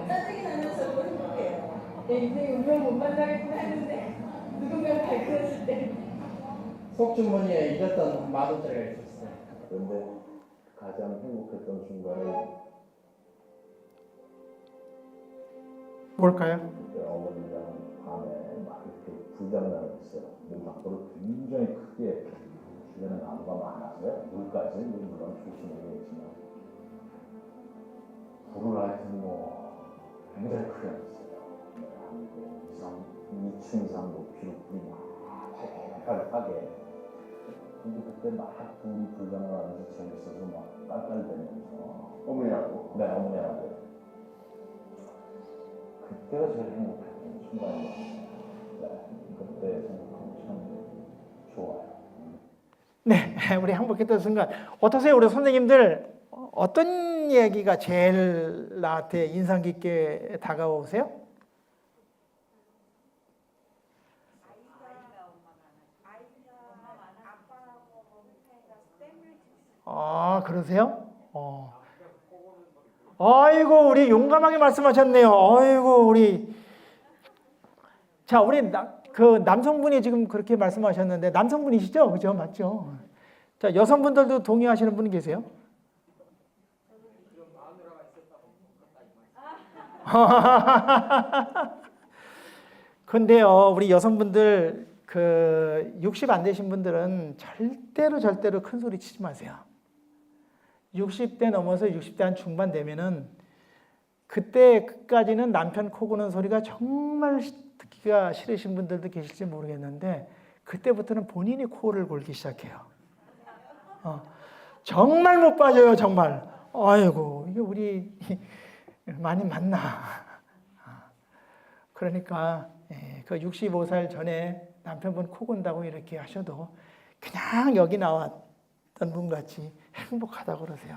짜증이 나면서도 행복해요. 내 인생에 운명 못 만나겠구나 했는데 누군가를 발견했을 때 속주머니에 잊었던 만원짜리가 있었어요. 그런데 가장 행복했던 순간은 뭘까요? 그때 어머니랑 밤에 막 이렇게 불장난을 했어요. 문 밖으로 굉장히 크게 주변에 나무가 많아서요. 물까지 물론 조심하게 했지만 불을 하여튼 뭐 굉장히 크게 났어요. 한 2층 이상 높이로 불이 막 활발하게. 근데 그때 막 둘이 불장난하면서 재밌어서 막 깔깔대면서 어머니하고? 네, 어머니하고. 그때가 제일 행복했던 순간이었어요. 네, 그때 생각하면 참 좋아요. 네, 우리 행복했던 순간. 어떠세요? 우리 선생님들 어떤 얘기가 제일 나한테 인상 깊게 다가오세요? 아, 그러세요? 아이고, 우리 용감하게 말씀하셨네요. 아이고, 우리. 자, 우리 그 남성분이 지금 그렇게 말씀하셨는데, 남성분이시죠? 그죠? 맞죠? 자, 여성분들도 동의하시는 분이 계세요? 근데요, 우리 여성분들, 60 안 되신 분들은 절대로 큰 소리 치지 마세요. 60대 넘어서 60대 한 중반 되면은 그때까지는 남편 코 고는 소리가 정말 듣기가 싫으신 분들도 계실지 모르겠는데 그때부터는 본인이 코를 골기 시작해요. 정말 못 빠져요, 정말. 아이고, 이게 우리 많이 만나. 그러니까 그 65살 전에 남편분 코 곤다고 이렇게 하셔도 그냥 여기 나왔던 분 같이 행복하다고 그러세요.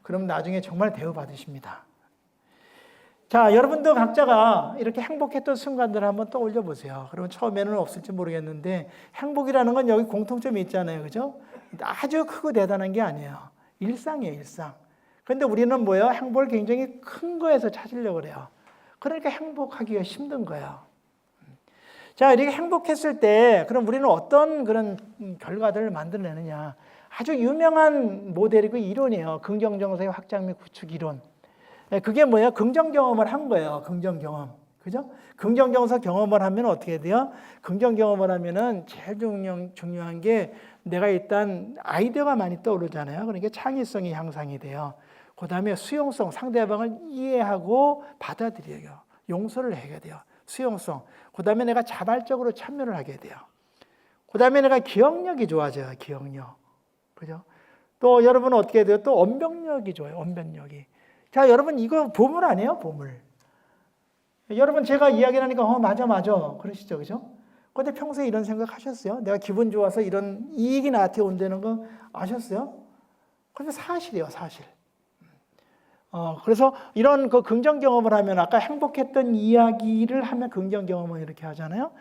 그럼 나중에 정말 대우받으십니다. 자, 여러분도 각자가 이렇게 행복했던 순간들을 한번 떠올려 보세요. 그러면 처음에는 없을지 모르겠는데 행복이라는 건 여기 공통점이 있잖아요. 그죠? 아주 크고 대단한 게 아니에요. 일상이에요, 일상. 그런데 우리는 뭐예요? 행복을 굉장히 큰 거에서 찾으려고 그래요. 그러니까 행복하기가 힘든 거예요. 자, 이렇게 행복했을 때 그럼 우리는 어떤 그런 결과들을 만들어내느냐. 아주 유명한 모델이고 이론이에요. 긍정정서의 확장 및 구축 이론. 그게 뭐예요? 긍정 경험을 한 거예요. 긍정 경험. 그죠? 긍정 정서 경험을 하면 어떻게 돼요? 긍정 경험을 하면은 제일 중요한 게 내가 일단 아이디어가 많이 떠오르잖아요. 그러니까 창의성이 향상이 돼요. 그 다음에 수용성, 상대방을 이해하고 받아들여요. 용서를 하게 돼요. 수용성. 그 다음에 내가 자발적으로 참여를 하게 돼요. 그 다음에 내가 기억력이 좋아져요. 기억력. 그죠? 또 여러분은 어떻게 돼요? 또 언변력이 좋아요. 언변력이. 자, 여러분 이거 보물 아니에요? 보물. 여러분 제가 이야기를 하니까 맞아 그러시죠. 그죠? 근데 평소에 이런 생각 하셨어요? 내가 기분 좋아서 이런 이익이 나한테 온다는 거 아셨어요? 그게 사실이에요. 사실. 그래서 이런 그 긍정 경험을 하면 아까 행복했던 이야기를 하면 긍정 경험을 이렇게 하잖아요.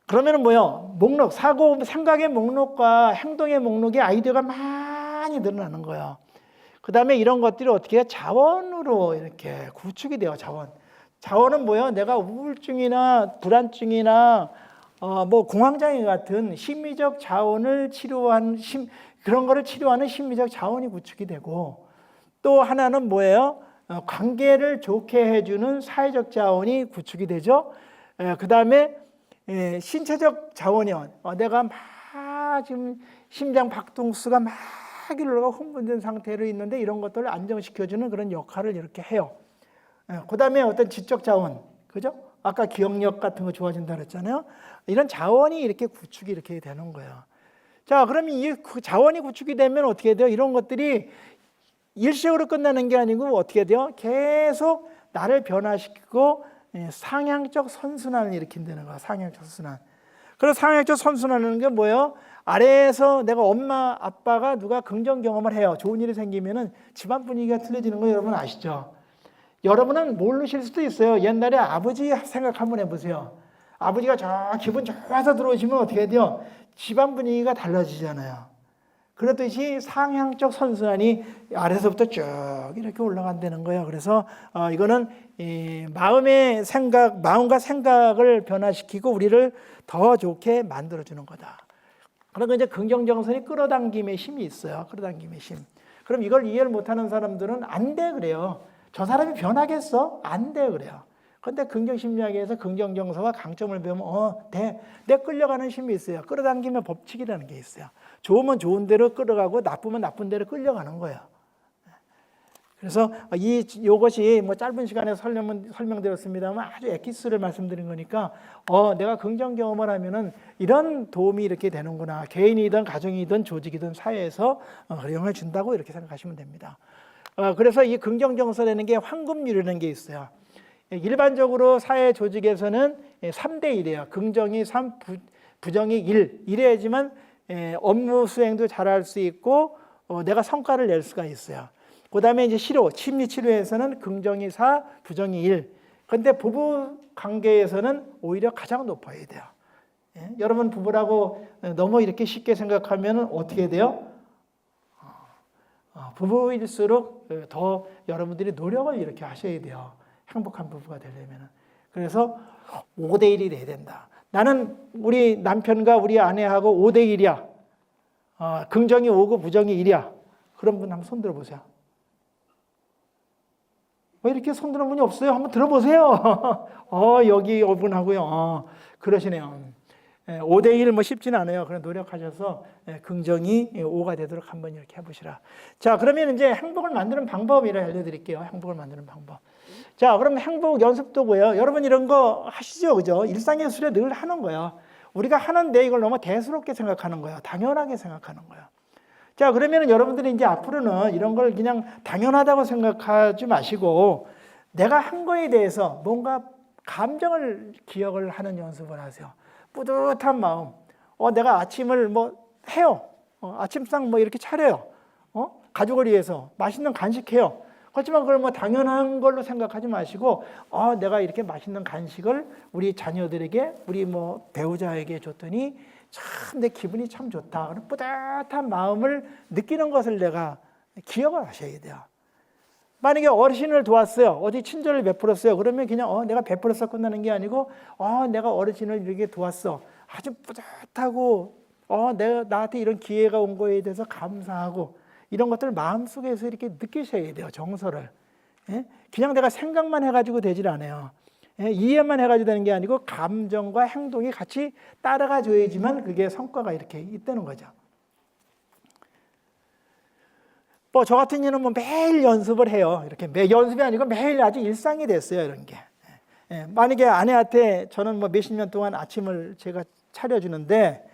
그러면은 뭐요? 목록, 사고, 생각의 목록과 행동의 목록에 아이디어가 많이 늘어나는 거예요. 그 다음에 이런 것들이 어떻게 해요? 자원으로 이렇게 구축이 돼요. 자원은 뭐예요? 내가 우울증이나 불안증이나 뭐 공황장애 같은 심리적 자원을 그런 거를 치료하는 심리적 자원이 구축이 되고, 또 하나는 뭐예요? 관계를 좋게 해주는 사회적 자원이 구축이 되죠. 그 다음에 신체적 자원이요. 내가 막 지금 심장 박동수가 막 일어나고 흥분된 상태로 있는데 이런 것들을 안정시켜주는 그런 역할을 이렇게 해요. 그 다음에 어떤 지적 자원, 그죠? 아까 기억력 같은 거 좋아진다 그랬잖아요. 이런 자원이 이렇게 구축이 이렇게 되는 거예요. 자, 그러면 이 자원이 구축이 되면 어떻게 돼요? 이런 것들이 일시적으로 끝나는 게 아니고 어떻게 돼요? 계속 나를 변화시키고 상향적 선순환을 일으킨다는 거야. 상향적 선순환. 그래서 상향적 선순환하는 게 뭐예요? 아래에서 내가 엄마, 아빠가 누가 긍정 경험을 해요. 좋은 일이 생기면은 집안 분위기가 틀려지는 거 여러분 아시죠? 여러분은 모르실 수도 있어요. 옛날에 아버지 생각 한번 해보세요. 아버지가 저 기분 좋아서 들어오시면 어떻게 돼요? 집안 분위기가 달라지잖아요. 그렇듯이 상향적 선순환이 아래서부터 쭉 이렇게 올라간다는 거예요. 그래서 이거는 마음과 생각을 변화시키고 우리를 더 좋게 만들어주는 거다. 그러니까 이제 긍정정선이 끌어당김의 힘이 있어요. 끌어당김의 힘. 그럼 이걸 이해를 못하는 사람들은 안 돼 그래요. 저 사람이 변하겠어? 안 돼 그래요. 그런데 긍정심리학에서 긍정정서와 강점을 배우면 내 끌려가는 힘이 있어요. 끌어당김의 법칙이라는 게 있어요. 좋으면 좋은 대로 끌어가고 나쁘면 나쁜 대로 끌려가는 거예요. 그래서 이것이 뭐 짧은 시간에 설명드렸습니다만 아주 엑기스를 말씀드린 거니까 내가 긍정 경험을 하면은 이런 도움이 이렇게 되는구나. 개인이든 가정이든 조직이든 사회에서 영향을 준다고 이렇게 생각하시면 됩니다. 그래서 이 긍정 정서라는 게 황금률이라는 게 있어요. 일반적으로 사회 조직에서는 3대 1이에요. 긍정이 3, 부정이 1. 이래야지만 업무 수행도 잘할 수 있고 내가 성과를 낼 수가 있어요. 그 다음에 이제 심리 치료에서는 긍정이 4, 부정이 1. 그런데 부부 관계에서는 오히려 가장 높아야 돼요. 여러분 부부라고 너무 이렇게 쉽게 생각하면 어떻게 돼요? 부부일수록 더 여러분들이 노력을 이렇게 하셔야 돼요. 행복한 부부가 되려면. 그래서 5대1이 돼야 된다. 나는 우리 남편과 우리 아내하고 5대1이야. 긍정이 5고 부정이 1이야. 그런 분 한번 손 들어보세요. 왜 이렇게 손 드는 분이 없어요? 한번 들어보세요. 여기 이분하고요. 그러시네요. 5대1 뭐 쉽지는 않아요. 그런 노력하셔서 긍정이 5가 되도록 한번 이렇게 해보시라. 자, 그러면 이제 행복을 만드는 방법이라 알려드릴게요. 행복을 만드는 방법. 자, 그럼 행복 연습도고요. 여러분 이런 거 하시죠, 그죠? 일상예술에 늘 하는 거예요. 우리가 하는데 이걸 너무 대수롭게 생각하는 거예요. 당연하게 생각하는 거예요. 자, 그러면 여러분들이 이제 앞으로는 이런 걸 그냥 당연하다고 생각하지 마시고 내가 한 거에 대해서 뭔가 감정을 기억을 하는 연습을 하세요. 뿌듯한 마음. 내가 아침을 뭐 해요. 아침상 뭐 이렇게 차려요. 가족을 위해서 맛있는 간식해요. 그렇지만 그걸 뭐 당연한 걸로 생각하지 마시고 내가 이렇게 맛있는 간식을 우리 자녀들에게 우리 뭐 배우자에게 줬더니 참 내 기분이 참 좋다. 그런 뿌듯한 마음을 느끼는 것을 내가 기억을 하셔야 돼요. 만약에 어르신을 도왔어요. 어디 친절을 베풀었어요. 그러면 그냥 내가 베풀어서 끝나는 게 아니고 내가 어르신을 이렇게 도왔어. 아주 뿌듯하고 내가 나한테 이런 기회가 온 거에 대해서 감사하고 이런 것들을 마음속에서 이렇게 느끼셔야 돼요. 정서를. 예? 그냥 내가 생각만 해가지고 되질 않아요. 예? 이해만 해가지고 되는 게 아니고 감정과 행동이 같이 따라가 줘야지만 그게 성과가 이렇게 있다는 거죠. 뭐 저 같은 경우는 뭐 매일 연습을 해요. 이렇게 연습이 아니고 매일 아주 일상이 됐어요. 이런 게. 예, 만약에 아내한테 저는 뭐 몇십 년 동안 아침을 제가 차려주는데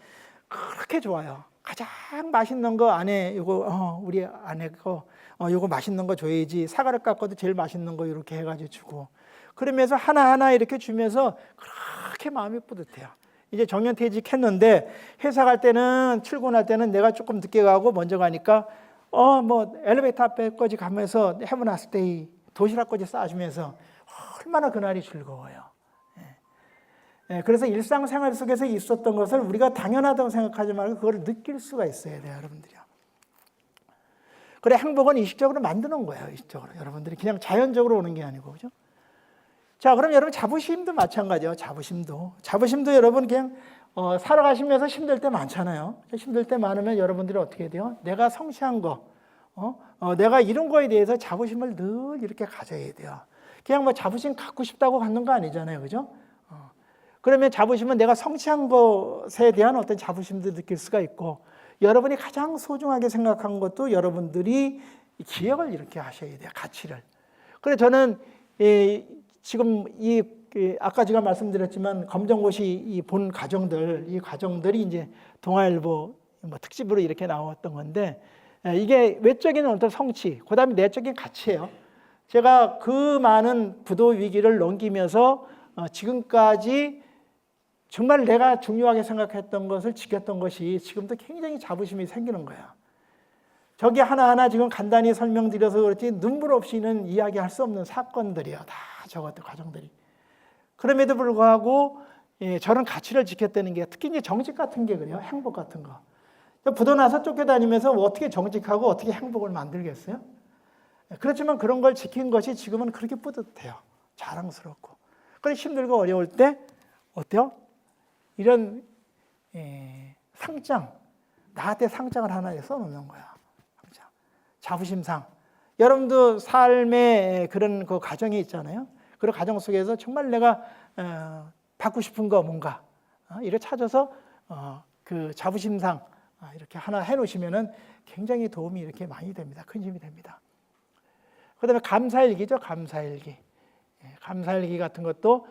그렇게 좋아요. 가장 맛있는 거 아내 이거 우리 아내 거 이거 맛있는 거 줘야지. 사과를 깎아도 제일 맛있는 거 이렇게 해가지고 주고 그러면서 하나하나 이렇게 주면서 그렇게 마음이 뿌듯해요. 이제 정년퇴직했는데 회사 갈 때는 출근할 때는 내가 조금 늦게 가고 먼저 가니까 뭐 엘리베이터 앞에까지 가면서 Have a nice day 도시락까지 싸주면서 얼마나 그날이 즐거워요. 예, 그래서 일상생활 속에서 있었던 것을 우리가 당연하다고 생각하지 말고 그걸 느낄 수가 있어야 돼요, 여러분들이요. 그래 행복은 의식적으로 만드는 거예요, 의식적으로. 여러분들이 그냥 자연적으로 오는 게 아니고, 그죠? 자, 그럼 여러분 자부심도 마찬가지예요. 자부심도 여러분 그냥 살아가시면서 힘들 때 많잖아요. 힘들 때 많으면 여러분들이 어떻게 돼요? 내가 성취한 거, 내가 이룬 거에 대해서 자부심을 늘 이렇게 가져야 돼요. 그냥 뭐 자부심 갖고 싶다고 갖는 거 아니잖아요, 그죠? 그러면 자부심은 내가 성취한 것에 대한 어떤 자부심도 느낄 수가 있고, 여러분이 가장 소중하게 생각한 것도 여러분들이 기억을 이렇게 하셔야 돼요, 가치를. 그래서 저는 지금 아까 제가 말씀드렸지만 검정고시 본 과정들, 이 과정들이 이제 동아일보 뭐 특집으로 이렇게 나왔던 건데, 이게 외적인 어떤 성취, 그다음에 내적인 가치예요. 제가 그 많은 부도 위기를 넘기면서 지금까지 정말 내가 중요하게 생각했던 것을 지켰던 것이 지금도 굉장히 자부심이 생기는 거예요. 저기 하나하나 지금 간단히 설명드려서 그렇지 눈물 없이는 이야기할 수 없는 사건들이에요. 다 저것들 과정들이. 그럼에도 불구하고 저런 가치를 지켰다는 게 특히 이제 정직 같은 게 그래요. 행복 같은 거. 부도 나서 쫓겨다니면서 어떻게 정직하고 어떻게 행복을 만들겠어요? 그렇지만 그런 걸 지킨 것이 지금은 그렇게 뿌듯해요. 자랑스럽고. 그래 힘들고 어려울 때 어때요? 이런 상장, 나한테 상장을 하나 써놓는 거야. 자부심상. 여러분도 삶의 그런 그 과정이 있잖아요. 그런 과정 속에서 정말 내가 받고 싶은 거 뭔가 이를 찾아서 그 자부심상 이렇게 하나 해놓으시면은 굉장히 도움이 이렇게 많이 됩니다. 큰 힘이 됩니다. 그다음에 감사일기죠, 감사일기. 감사일기 같은 것도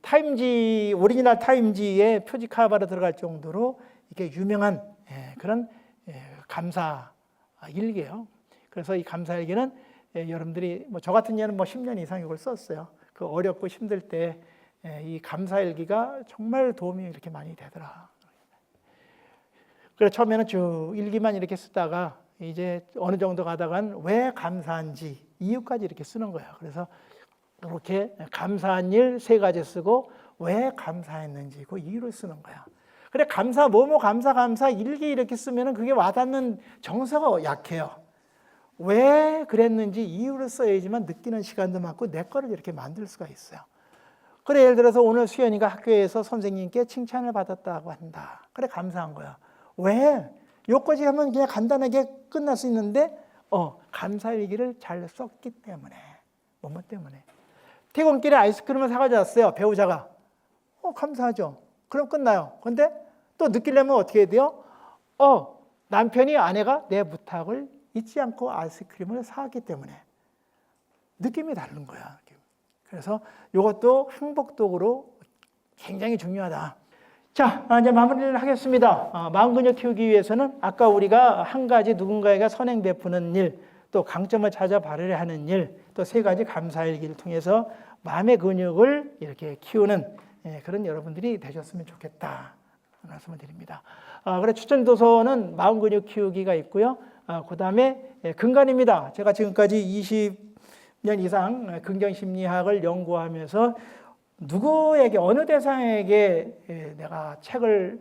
타임지 오리지널 타임지의 표지 카바로 들어갈 정도로 이게 유명한 그런 감사 일기예요. 그래서 이 감사일기는 여러분들이 뭐 저 같은 경우는 뭐 10년 이상 이걸 썼어요. 그 어렵고 힘들 때 이 감사일기가 정말 도움이 이렇게 많이 되더라. 그래서 처음에는 쭉 일기만 이렇게 쓰다가 이제 어느 정도 가다간 왜 감사한지 이유까지 이렇게 쓰는 거예요. 그래서 이렇게 감사한 일 3가지 쓰고 왜 감사했는지 그 이유를 쓰는 거야. 그래 감사 감사 일기 이렇게 쓰면은 그게 와닿는 정서가 약해요. 왜 그랬는지 이유를 써야지만 느끼는 시간도 많고 내 거를 이렇게 만들 수가 있어요. 그래 예를 들어서 오늘 수연이가 학교에서 선생님께 칭찬을 받았다고 한다. 그래 감사한 거야. 왜? 여기까지 하면 그냥 간단하게 끝날 수 있는데 감사일기를 잘 썼기 때문에 뭐뭐 때문에 퇴근길에 아이스크림을 사가지고 왔어요. 배우자가. 감사하죠. 그럼 끝나요. 근데 또 느끼려면 어떻게 해야 돼요? 남편이 아내가 내 부탁을 잊지 않고 아이스크림을 사왔기 때문에 느낌이 다른 거야. 그래서 이것도 행복도구로 굉장히 중요하다. 자, 이제 마무리를 하겠습니다. 마음 근육 키우기 위해서는 아까 우리가 한 가지 누군가에게 선행 베푸는 일, 또 강점을 찾아 발휘하는 일, 또 3가지 감사일기를 통해서 마음의 근육을 이렇게 키우는 그런 여러분들이 되셨으면 좋겠다 말씀을 드립니다. 그래 추천 도서는 마음 근육 키우기가 있고요. 그 다음에 근간입니다. 제가 지금까지 20년 이상 긍정심리학을 연구하면서 누구에게 어느 대상에게 내가 책을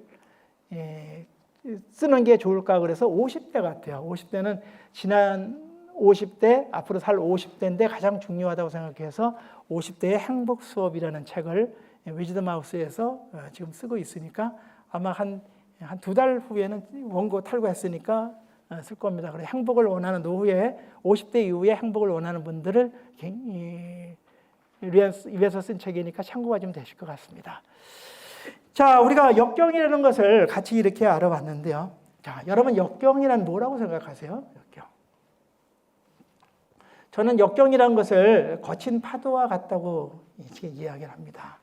쓰는 게 좋을까 그래서 50대 같아요. 50대는 지난 50대, 앞으로 살 50대인데 가장 중요하다고 생각해서 50대의 행복 수업이라는 책을 위즈덤 하우스에서 지금 쓰고 있으니까 아마 한 한 2달 후에는 원고 탈구했으니까 쓸 겁니다. 그래서 행복을 원하는 노후에 50대 이후에 행복을 원하는 분들을 위해서 쓴 책이니까 참고가 좀 되실 것 같습니다. 자, 우리가 역경이라는 것을 같이 이렇게 알아봤는데요. 자, 여러분 역경이란 뭐라고 생각하세요? 역경. 저는 역경이라는 것을 거친 파도와 같다고 이야기를 합니다.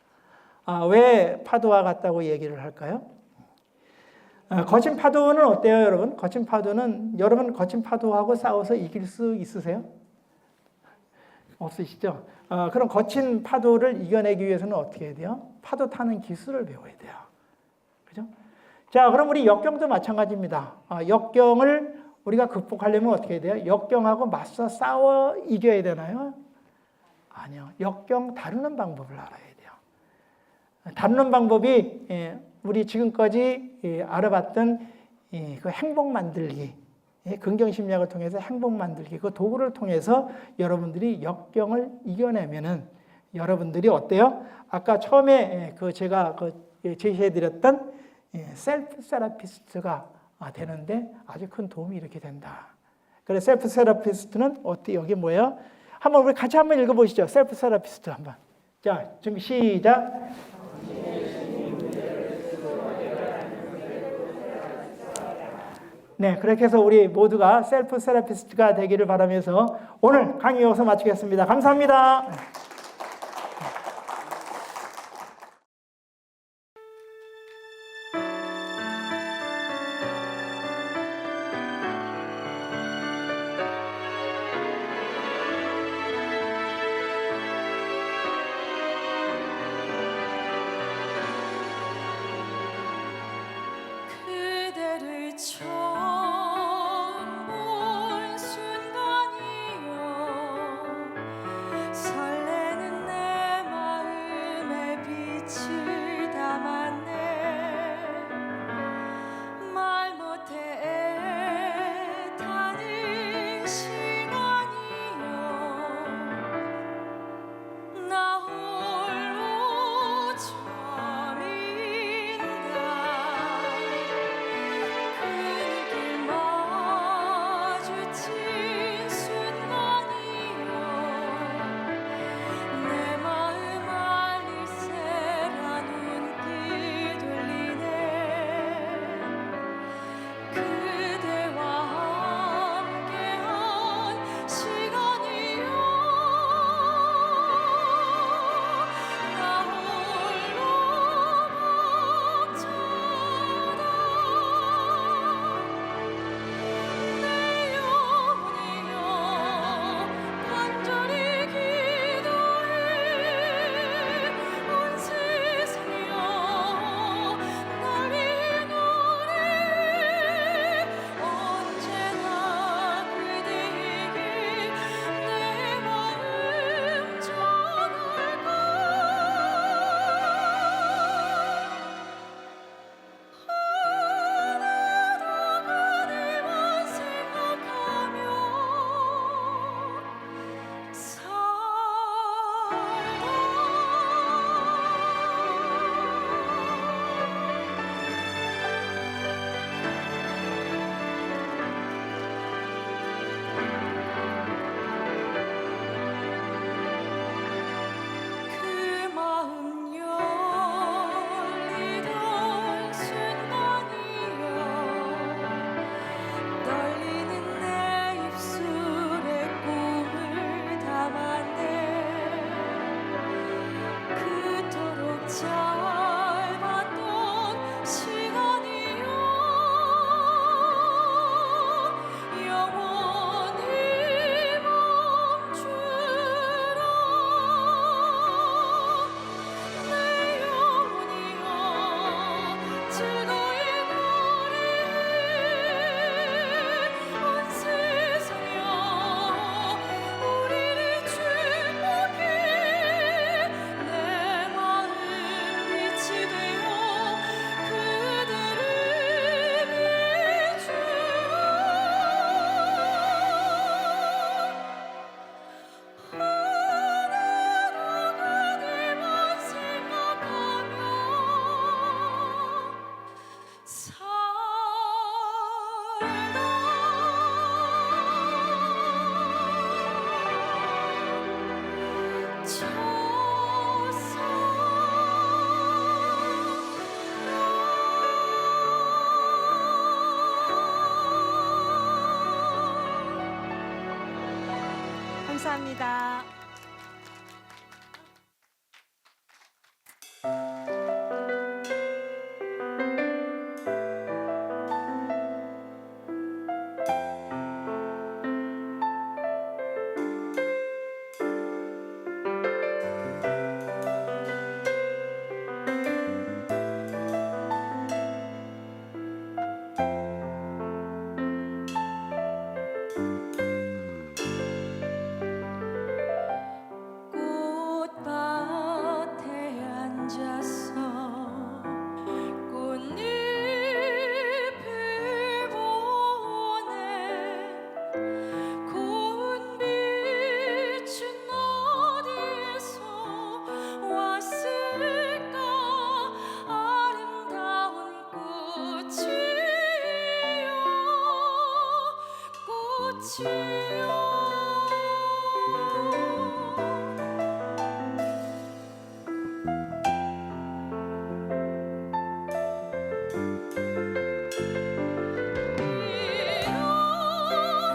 왜 파도와 같다고 얘기를 할까요? 거친 파도는 어때요, 여러분? 거친 파도는 여러분 거친 파도하고 싸워서 이길 수 있으세요? 없으시죠? 그럼 거친 파도를 이겨내기 위해서는 어떻게 해야 돼요? 파도 타는 기술을 배워야 돼요. 그죠? 자, 그럼 우리 역경도 마찬가지입니다. 역경을 우리가 극복하려면 어떻게 해야 돼요? 역경하고 맞서 싸워 이겨야 되나요? 아니요. 역경 다루는 방법을 알아야 돼요. 다루는 방법이 우리 지금까지 알아봤던 그 행복 만들기, 긍정 심리학을 통해서 행복 만들기, 그 도구를 통해서 여러분들이 역경을 이겨내면은 여러분들이 어때요? 아까 처음에 제가 제시해드렸던 셀프 세라피스트가 되는데 아주 큰 도움이 이렇게 된다. 그래서 셀프 세라피스트는 어때? 여기 뭐예요? 한번 우리 같이 한번 읽어보시죠. 셀프 세라피스트 한번. 자, 준비 시작. 네, 그렇게 해서 우리 모두가 셀프 세라피스트가 되기를 바라면서 오늘 강의 여기서 마치겠습니다. 감사합니다. 그대를 처음 본 순간이요 설레 감사합니다. 꽃밭에 앉아서 꽃잎을 보네. 고운 빛은 어디에서 왔을까. 아름다운 꽃이요.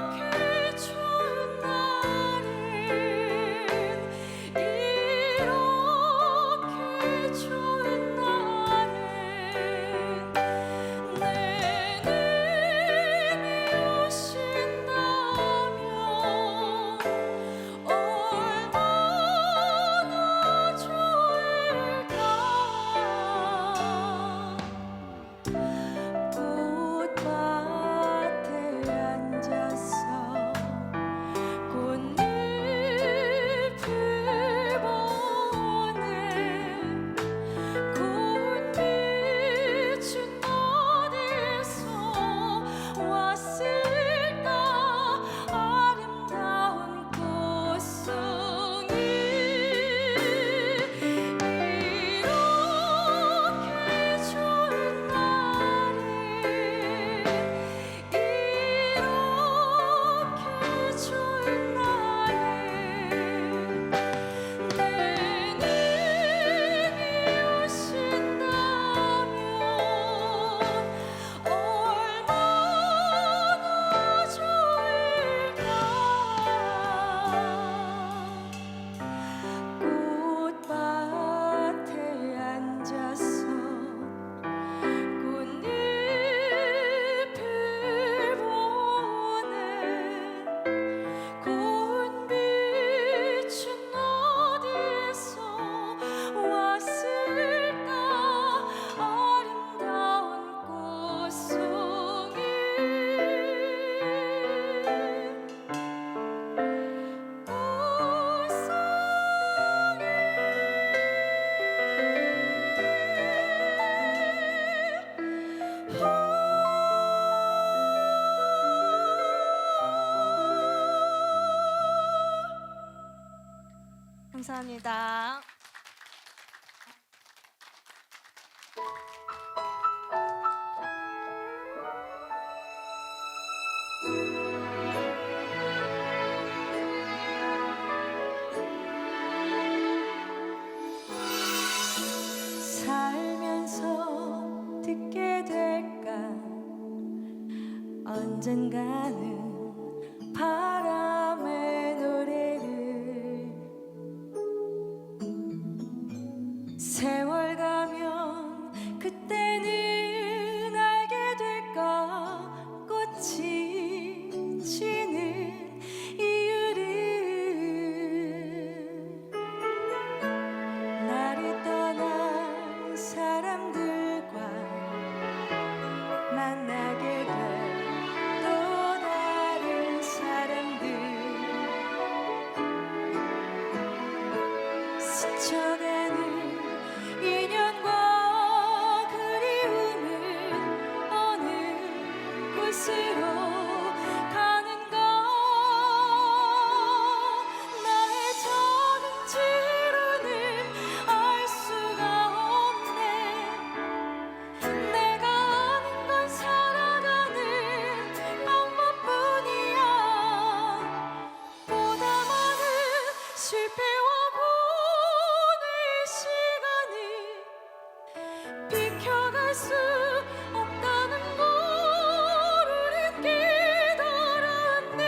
이렇게 좋은 날엔 이렇게 좋은 날엔 내 님이 오신다면 얼마나 좋을까. 꽃밭에 앉아서 꽃잎을 보네. 고운 빛은 어디에서 왔을까. 아름다운 꽃송이. 이렇게 좋은 날엔 이렇게 좋은 날엔 내 님이 오신다면 얼마나 좋을까. 꽃밭에 앉아서 꽃잎을 보네. 고운 빛은 어디에서 왔을까. 아름다운 꽃송이. 감사합니다. 살면서 듣게 될까. 언젠가는 바람의 노래를. 세월 가면 그때는 알게 될까. 꽃이 지는 이유를. 나를 떠난 사람들과 만나게 될 또 다른 사람들. 스쳐가는 인연과 그리움은 어느 곳으로 가는가. 나의 작은 지로는 알 수가 없네. 내가 아는 건 살아가는 방법뿐이야. 보다 많은 실패와 고뇌의 시간을 비켜갈 수 없다는 걸 우린 깨달았네.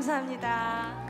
감사합니다.